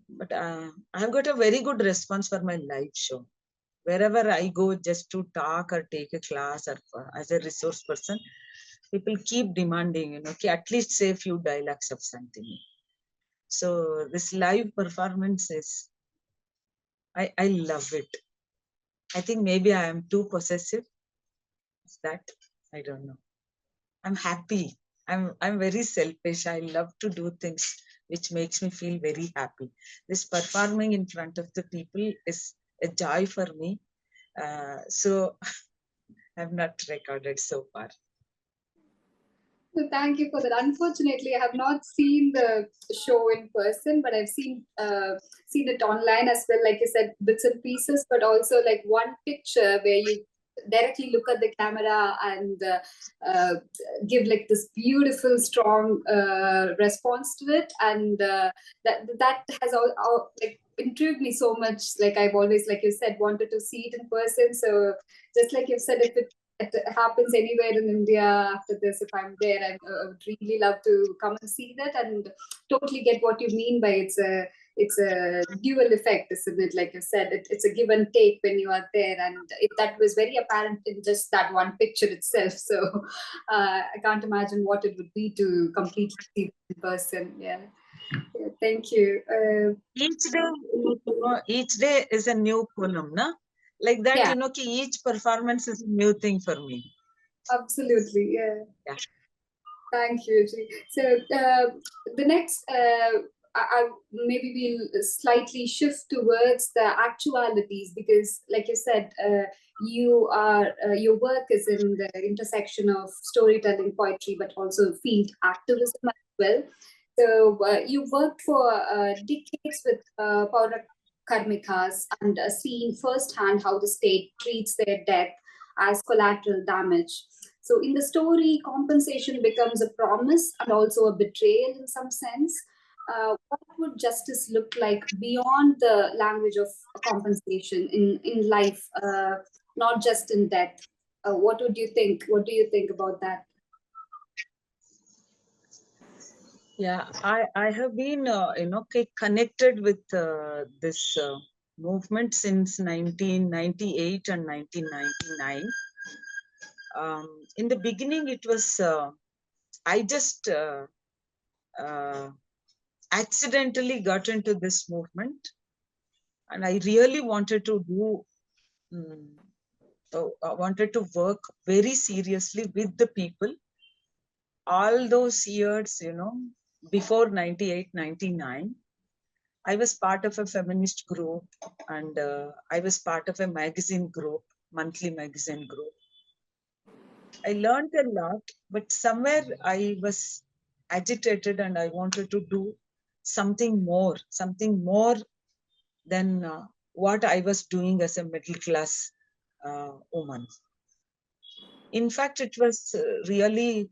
but I've got a very good response for my live show. Wherever I go just to talk or take a class or as a resource person, people keep demanding, at least say a few dialogues of something. So this live performance is, I love it. I think maybe I am too possessive. Is that? I don't know. I'm happy. I'm very selfish. I love to do things which makes me feel very happy. This performing in front of the people is a joy for me. So I've not recorded so far. So thank you for that. Unfortunately, I have not seen the show in person, but I've seen it online as well. Like you said, bits and pieces, but also like one picture where you directly look at the camera and uh, give like this beautiful, strong response to it, and that has all like intrigued me so much. Like I've always, like you said, wanted to see it in person. So just like you said, if it happens anywhere in India after this, if I'm there, I would really love to come and see that, and totally get what you mean by it's a dual effect, isn't it? Like you said, it's a give and take when you are there, and that was very apparent in just that one picture itself. So I can't imagine what it would be to completely see it in person. Yeah, thank you. Each day is a new Kolam, na? Like that, Yeah, each performance is a new thing for me. absolutely. Yeah. Yeah. Thank you, Ji. So the next, maybe we'll slightly shift towards the actualities, because, like you said, your work is in the intersection of storytelling, poetry, but also field activism as well. So you worked for decades with Paura Karmikas and seen firsthand how the state treats their death as collateral damage. So in the story, compensation becomes a promise and also a betrayal in some sense. What would justice look like beyond the language of compensation in life, not just in death? What would you think? What do you think about that? Yeah, I have been, connected with this movement since 1998 and 1999. In the beginning, it was, I just accidentally got into this movement, and I really wanted to do, I wanted to work very seriously with the people. All those years, before 98, 99, I was part of a feminist group, and I was part of a magazine group, monthly magazine group. I learned a lot, but somewhere I was agitated and I wanted to do something more than what I was doing as a middle class woman. In fact, it was really,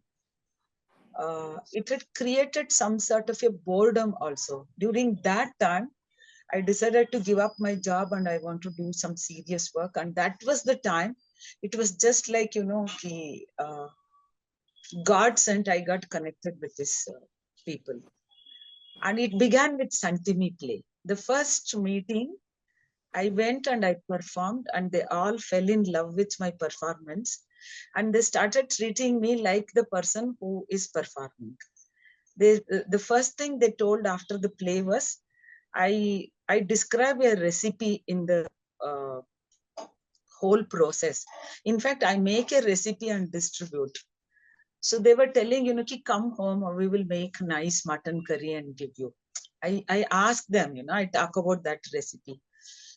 it had created some sort of a boredom also. During that time, I decided to give up my job and I want to do some serious work. And that was the time. It was just like, God sent, I got connected with these people. And it began with Santimi play. The first meeting, I went and I performed, and they all fell in love with my performance. And they started treating me like the person who is performing. The first thing they told after the play was, I describe a recipe in the whole process. In fact, I make a recipe and distribute. So they were telling, come home or we will make nice mutton curry and give you. I asked them, I talk about that recipe.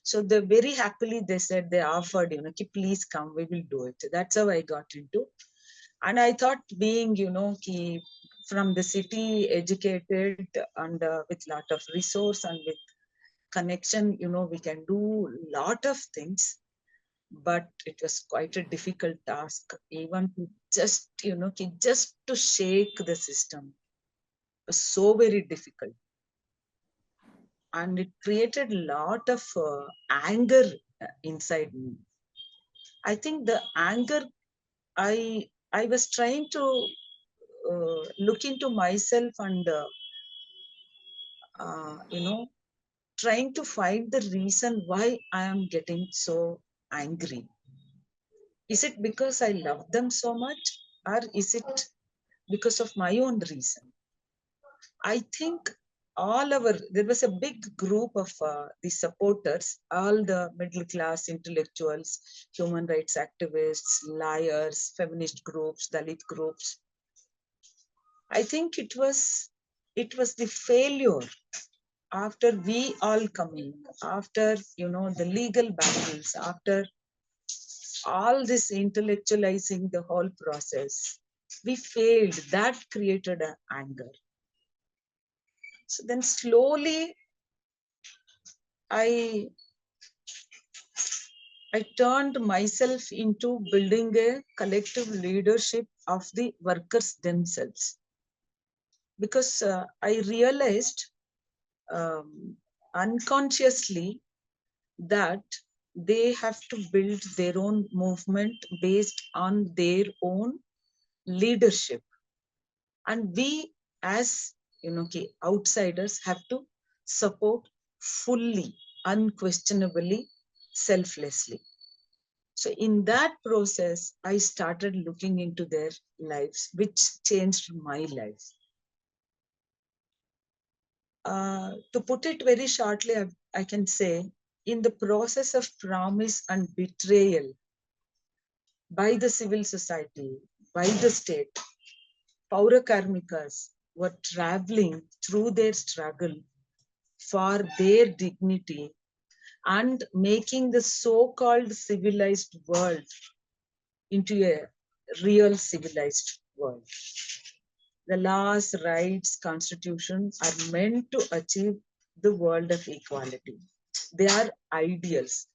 So they very happily, they said, they offered, please come, we will do it. That's how I got into. And I thought, being, from the city, educated and with lot of resource and with connection, we can do lot of things. But it was quite a difficult task, even to just, just to shake the system. It was so very difficult. And it created a lot of anger inside me. I think the anger, I was trying to look into myself and, trying to find the reason why I am getting so angry. Is it because I love them so much, or is it because of my own reason? I think there was a big group of the supporters, all the middle class intellectuals, human rights activists, liars, feminist groups, Dalit groups. I think it was the failure after we all coming, after, the legal battles, after all this intellectualizing the whole process. We failed. That created an anger. So then slowly I turned myself into building a collective leadership of the workers themselves. Because I realized unconsciously that they have to build their own movement based on their own leadership. And we as outsiders have to support fully, unquestionably, selflessly. So in that process, I started looking into their lives, which changed my life. To put it very shortly, I can say, in the process of promise and betrayal by the civil society, by the state, Paura Karmikas were traveling through their struggle for their dignity and making the so-called civilized world into a real civilized world. The laws, rights, constitution are meant to achieve the world of equality. They are ideals.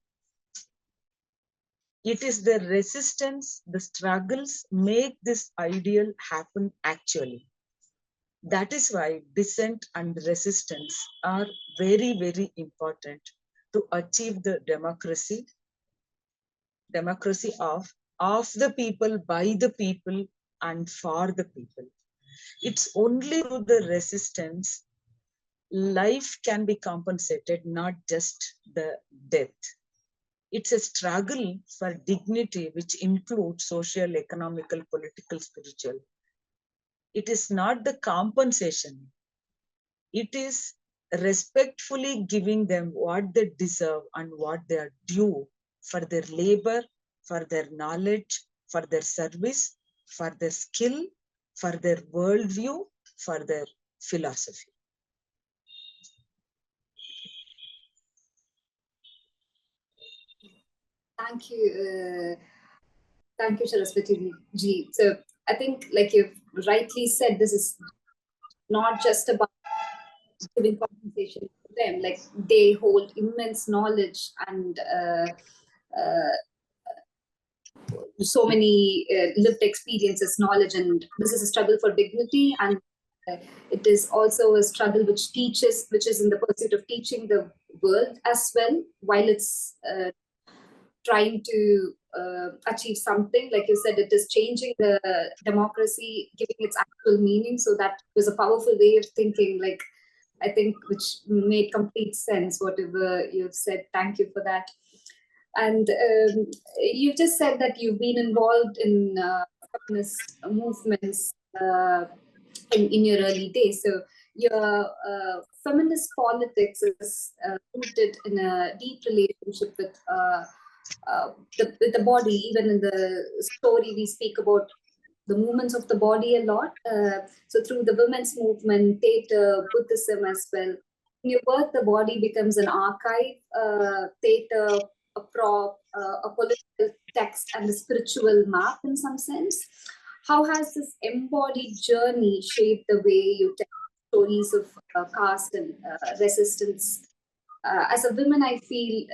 It is the resistance, the struggles make this ideal happen actually. That is why dissent and resistance are very, very important to achieve the democracy of the people, by the people, and for the people. It's only through the resistance life can be compensated, not just the death. It's a struggle for dignity, which includes social, economical, political, spiritual. It is not the compensation. It is respectfully giving them what they deserve and what they are due for their labor, for their knowledge, for their service, for their skill, for their worldview, for their philosophy. Thank you. Thank you, Saraswati ji. So I think, like you've rightly said, this is not just about giving compensation to them. Like, they hold immense knowledge and so many lived experiences, knowledge, and this is a struggle for dignity, and it is also a struggle which teaches, which is in the pursuit of teaching the world as well, while it's trying to achieve something. Like you said, it is changing the democracy, giving its actual meaning. So that was a powerful way of thinking, like, I think, which made complete sense, whatever you've said. Thank you for that. And you've just said that you've been involved in feminist movements in your early days. So your feminist politics is rooted in a deep relationship with the body. Even in the story, we speak about the movements of the body a lot. So through the women's movement, theatre, Buddhism as well, in your work, the body becomes an archive, theatre, a prop, a political text, and a spiritual map in some sense. How has this embodied journey shaped the way you tell stories of caste and resistance? As a woman, I feel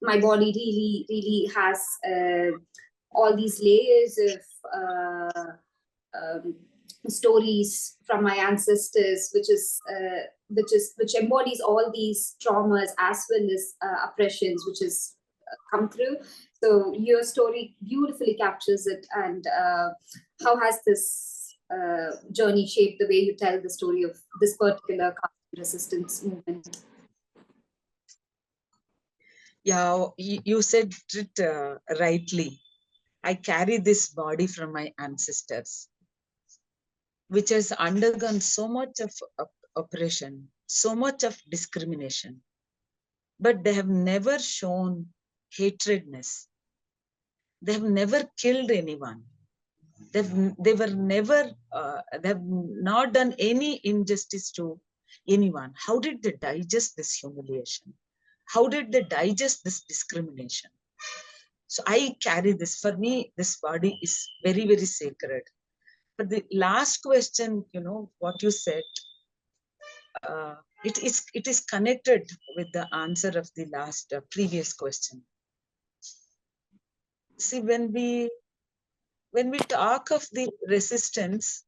my body really has all these layers of stories from my ancestors, which embodies all these traumas as well as oppressions which has come through. So your story beautifully captures it. And how has this journey shaped the way you tell the story of this particular resistance movement? Yeah, you said it rightly. I carry this body from my ancestors, which has undergone so much of oppression, so much of discrimination, but they have never shown hatredness. They have never killed anyone. They were never, they have not done any injustice to anyone. How did they digest this humiliation? How did they digest this discrimination? So I carry this. For me, this body is very, very sacred. But the last question, what you said, it is connected with the answer of the last previous question. See, when we talk of the resistance,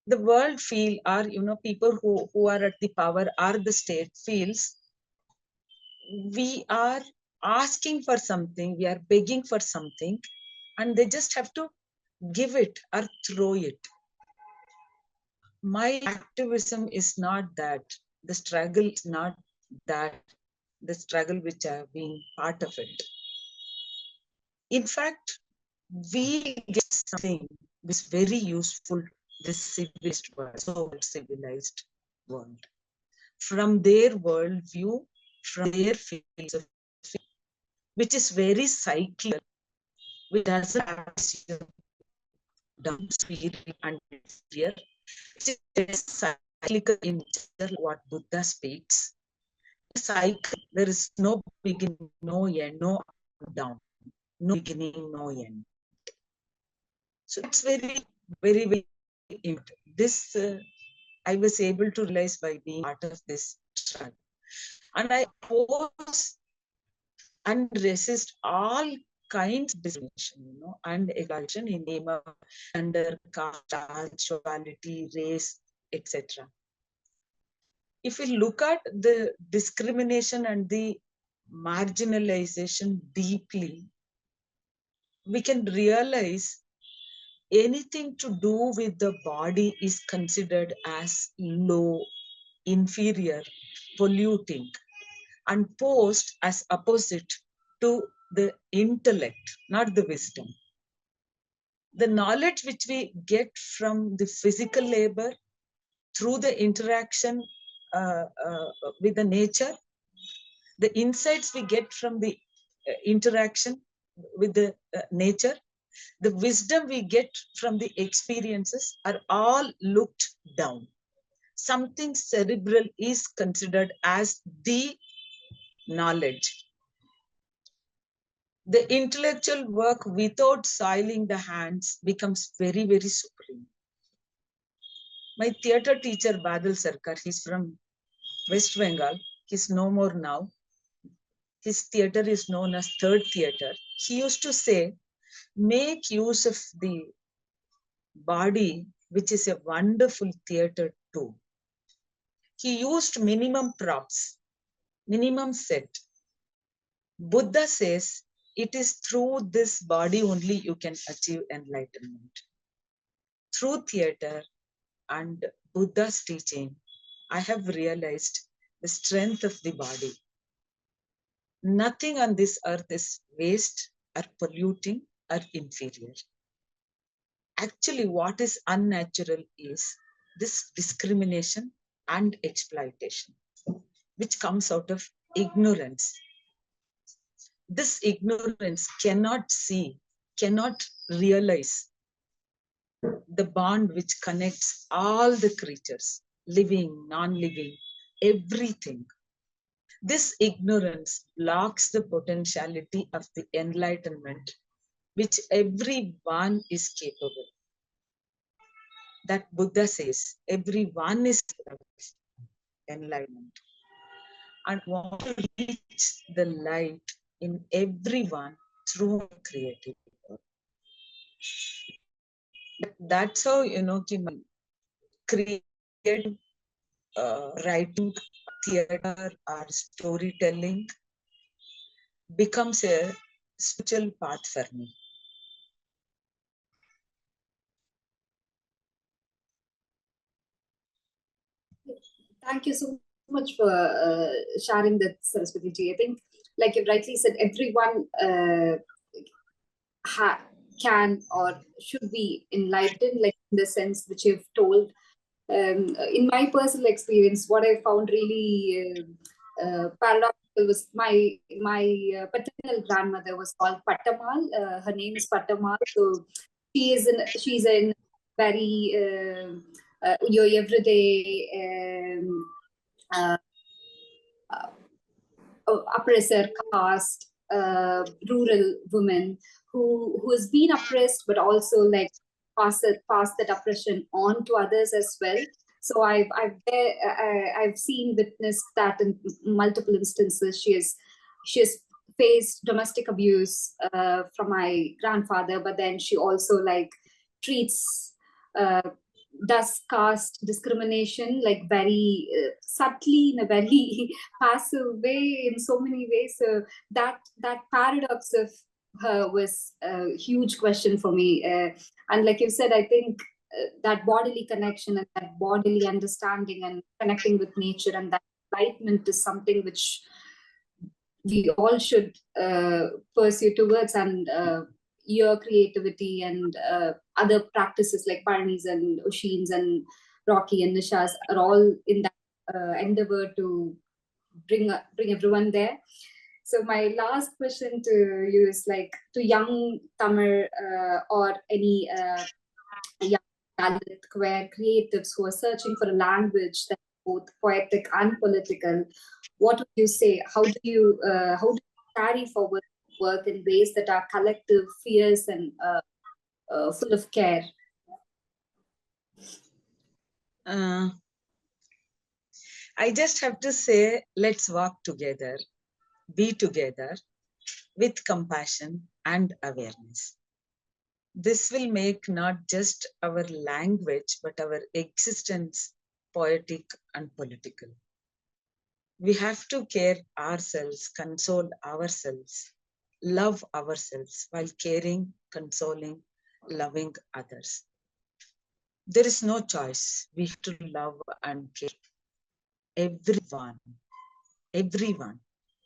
the world feel, or people who are at the power or the state feels we are asking for something, we are begging for something, and they just have to give it or throw it. My activism is not that. The struggle is not that. The struggle which I have been part of it. In fact, we get something which is very useful, this civilized world, so civilized world. From their worldview, from their fields of view, which is very cyclical, which doesn't have down spirit and fear, which is cyclical in nature, what Buddha speaks. Cycle, there is no beginning, no end, no up, down, no beginning, no end. So it's very, very, very important. This I was able to realize by being part of this struggle. And I oppose and resist all kinds of discrimination, and exploitation in the name of gender, caste, sexuality, race, etc. If we look at the discrimination and the marginalization deeply, we can realize anything to do with the body is considered as low, inferior, polluting, and posed as opposite to the intellect, not the wisdom. The knowledge which we get from the physical labor through the interaction with the nature, the insights we get from the interaction with the nature, the wisdom we get from the experiences are all looked down. Something cerebral is considered as the knowledge. The intellectual work without soiling the hands becomes very, very supreme. My theatre teacher, Badal Sarkar, he's from West Bengal. He's no more now. His theatre is known as Third Theatre. He used to say, make use of the body, which is a wonderful theatre too. He used minimum props, minimum set. Buddha says, it is through this body only you can achieve enlightenment. Through theatre and Buddha's teaching, I have realized the strength of the body. Nothing on this earth is waste or polluting or inferior. Actually, what is unnatural is this discrimination and exploitation, which comes out of ignorance. This ignorance cannot see, cannot realize the bond which connects all the creatures, living, non-living, everything. This ignorance blocks the potentiality of the enlightenment, which everyone is capable. That Buddha says, everyone is capable of enlightenment. And want to reach the light in everyone through creativity. That's how, creative writing, theater, or storytelling becomes a spiritual path for me. Thank you so much for sharing that, Saraswati ji. I think, like you rightly said, everyone can or should be enlightened, like in the sense which you've told. In my personal experience, what I found really paradoxical was my paternal grandmother was called Pattamal. Her name is Pattamal. So she's in very your everyday oppressor caste, rural woman who has been oppressed, but also like pass that oppression on to others as well. So I've witnessed that in multiple instances. She has faced domestic abuse from my grandfather, but then she also like treats does caste discrimination like very subtly, in a very passive way, in so many ways. So that paradox of her was a huge question for me. And like you said, I think that bodily connection and that bodily understanding and connecting with nature and that enlightenment is something which we all should pursue towards. And your creativity and other practices like Parnis and Oshins and Rocky and Nishas are all in that endeavor to bring everyone there. So my last question to you is like, to young Tamil or any young Dalit queer creatives who are searching for a language that's both poetic and political, what would you say? How do you carry forward work in ways that are collective, fierce, and full of care? I just have to say, let's walk together, be together with compassion and awareness. This will make not just our language, but our existence poetic and political. We have to care ourselves, console ourselves, love ourselves while caring, consoling, loving others. There is no choice. We have to love and care everyone,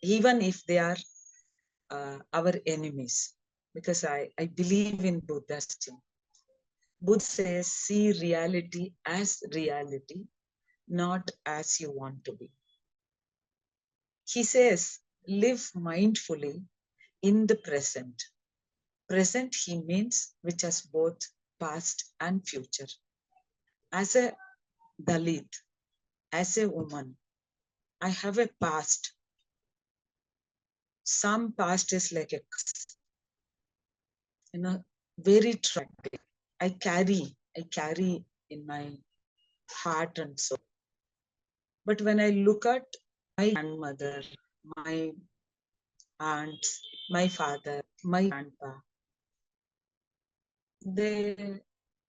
even if they are our enemies. Because I believe in Buddhism. Buddha says, see reality as reality, not as you want to be. He says, live mindfully in the present. Present, he means, which has both past and future. As a Dalit, as a woman, I have a past. Some past is like a, very tragic. I carry in my heart and soul. But when I look at my grandmother, my aunts, my father, my grandpa, they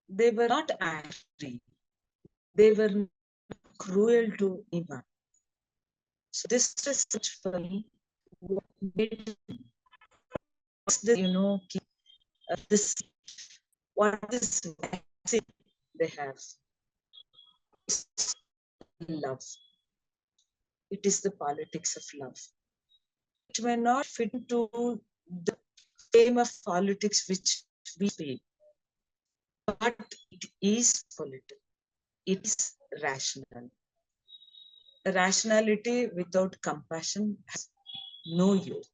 were not angry. They were cruel to anyone. So this research for me, what made this, what is vaccine they have? Love. It is the politics of love. It may not fit into the frame of politics which we speak, but it is political. It is rational. Rationality without compassion has no use.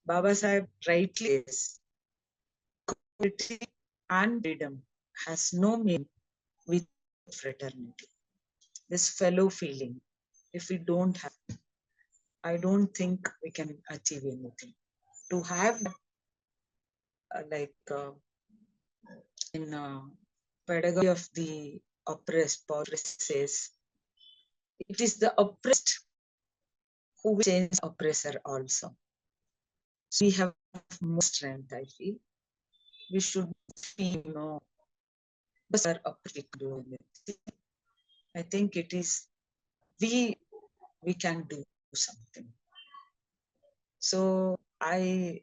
Baba Sahib rightly says, equality and freedom has no meaning without fraternity. This fellow feeling, if we don't have, I don't think we can achieve anything. To have in pedagogy of the oppressed, Paul says, it is the oppressed who will change the oppressor also. So we have more strength, I feel. We should feel, I think it is, we can do something. So I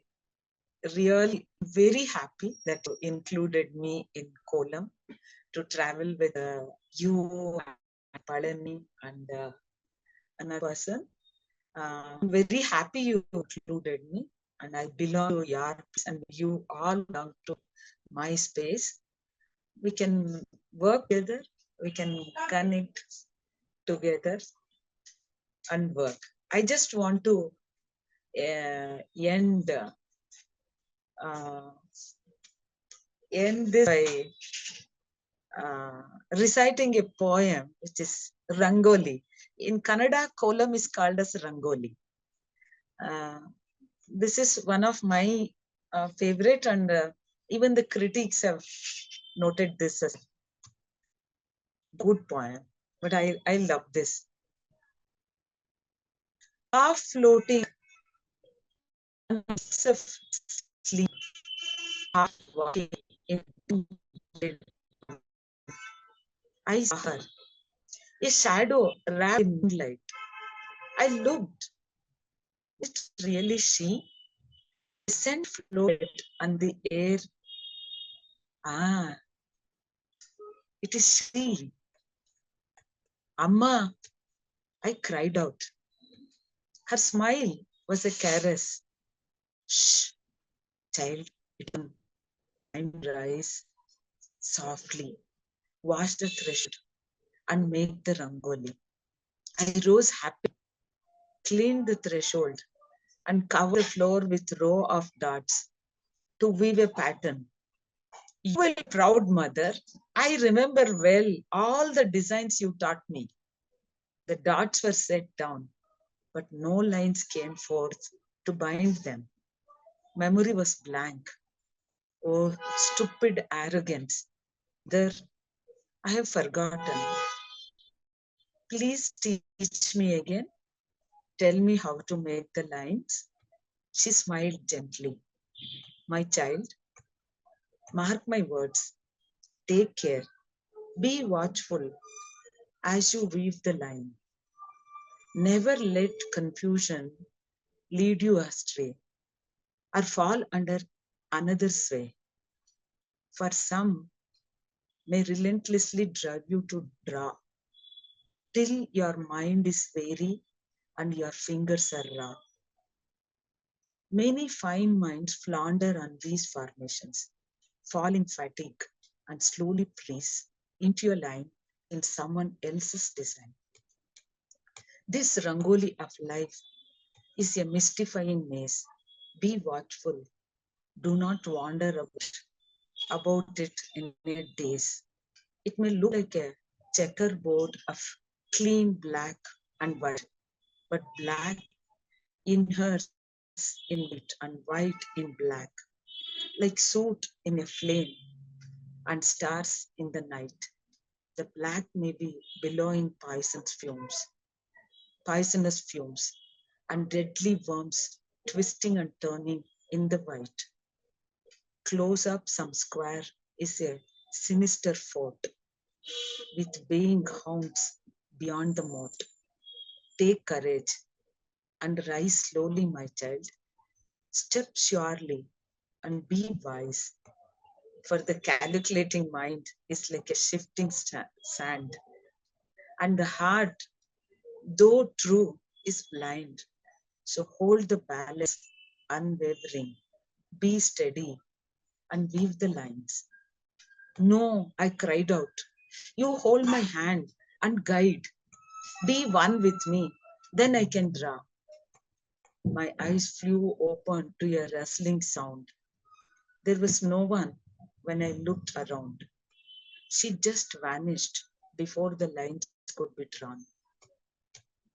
really very happy that you included me in Kolam to travel with you and Palani and another person. I'm very happy you included me, and I belong to your place and you all belong to my space. We can work together, we can connect together and work. I just want to end this by reciting a poem which is Rangoli. In Kannada, Kolam is called as Rangoli. this is one of my favorite, and even the critics have noted this as good poem. But I love this. Half floating of sleep, half walking in I saw her, a shadow wrapped in moonlight. I looked. It's really she? The scent floated on the air. Ah, it is she. Amma, I cried out. Her smile was a caress. Shh, child, it will rise softly, wash the threshold, and make the rangoli. I rose happy, cleaned the threshold, and covered the floor with row of dots to weave a pattern. You will be proud, mother. I remember well all the designs you taught me. The dots were set down, but no lines came forth to bind them. Memory was blank. Oh, stupid arrogance. There, I have forgotten. Please teach me again. Tell me how to make the lines. She smiled gently. My child, mark my words. Take care. Be watchful as you weave the line. Never let confusion lead you astray or fall under another sway. For some may relentlessly drive you to draw till your mind is weary and your fingers are raw. Many fine minds flounder on these formations, fall in fatigue, and slowly freeze into a line in someone else's design. This rangoli of life is a mystifying maze. Be watchful. Do not wander about it in a daze. It may look like a checkerboard of clean black and white, but black in hers in white and white in black, like soot in a flame and stars in the night. The black may be billowing poisonous fumes, and deadly worms twisting and turning in the white. Close up some square is a sinister fort with baying hounds beyond the moat. Take courage and rise slowly, my child. Step surely and be wise, for the calculating mind is like a shifting sand, and the heart, though true, is blind. So hold the balance unwavering, be steady, and weave the lines. No, I cried out. You hold my hand and guide. Be one with me, then I can draw. My eyes flew open to a rustling sound. There was no one when I looked around. She just vanished before the lines could be drawn.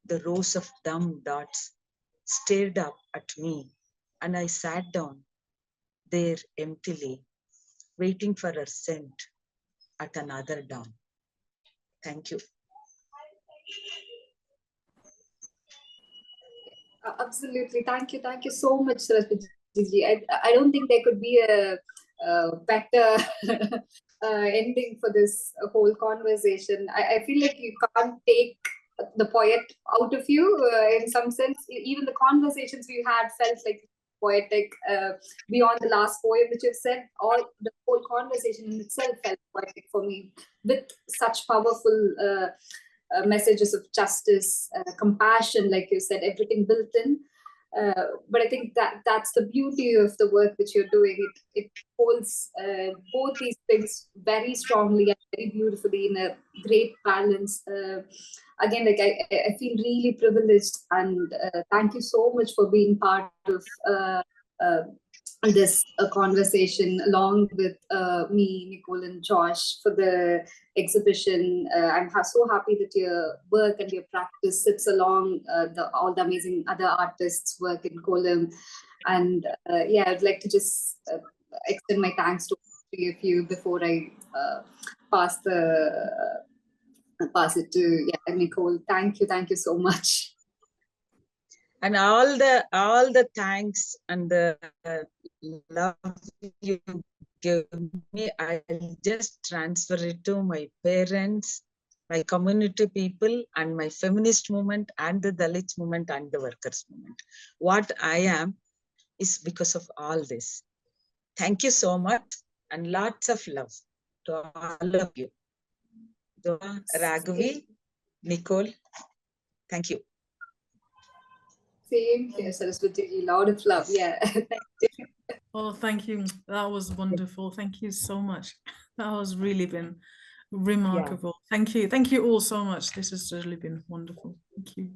The rows of dumb dots stared up at me, and I sat down there emptily, waiting for her scent at another dawn. Thank you. Absolutely. Thank you so much, Saraswati ji. I don't think there could be a better ending for this whole conversation. I feel like you can't take the poet out of you in some sense. Even the conversations we had felt like poetic beyond the last poem which you've said. All the whole conversation in itself felt poetic for me, with such powerful messages of justice, compassion, like you said, everything built in. But I think that's the beauty of the work that you're doing. It holds both these things very strongly and very beautifully in a great balance. Again, like I feel really privileged, and thank you so much for being part of this conversation along with me, Nicole, and Josh for the exhibition. I'm so happy that your work and your practice sits along all the amazing other artists' work in Kolam. And yeah, I'd like to just extend my thanks to three of you before I pass it to Nicole. Thank you so much. And all the thanks and the love you give me, I'll just transfer it to my parents, my community people, and my feminist movement, and the Dalit movement, and the workers movement. What I am is because of all this. Thank you so much, and lots of love to all of you. Raghavi, Nicole, thank you. Same here, Saraswati. Lot of love. Yeah. Thank you. Oh, thank you. That was wonderful. Thank you so much. That has really been remarkable. Thank you. Thank you all so much. This has really been wonderful. Thank you.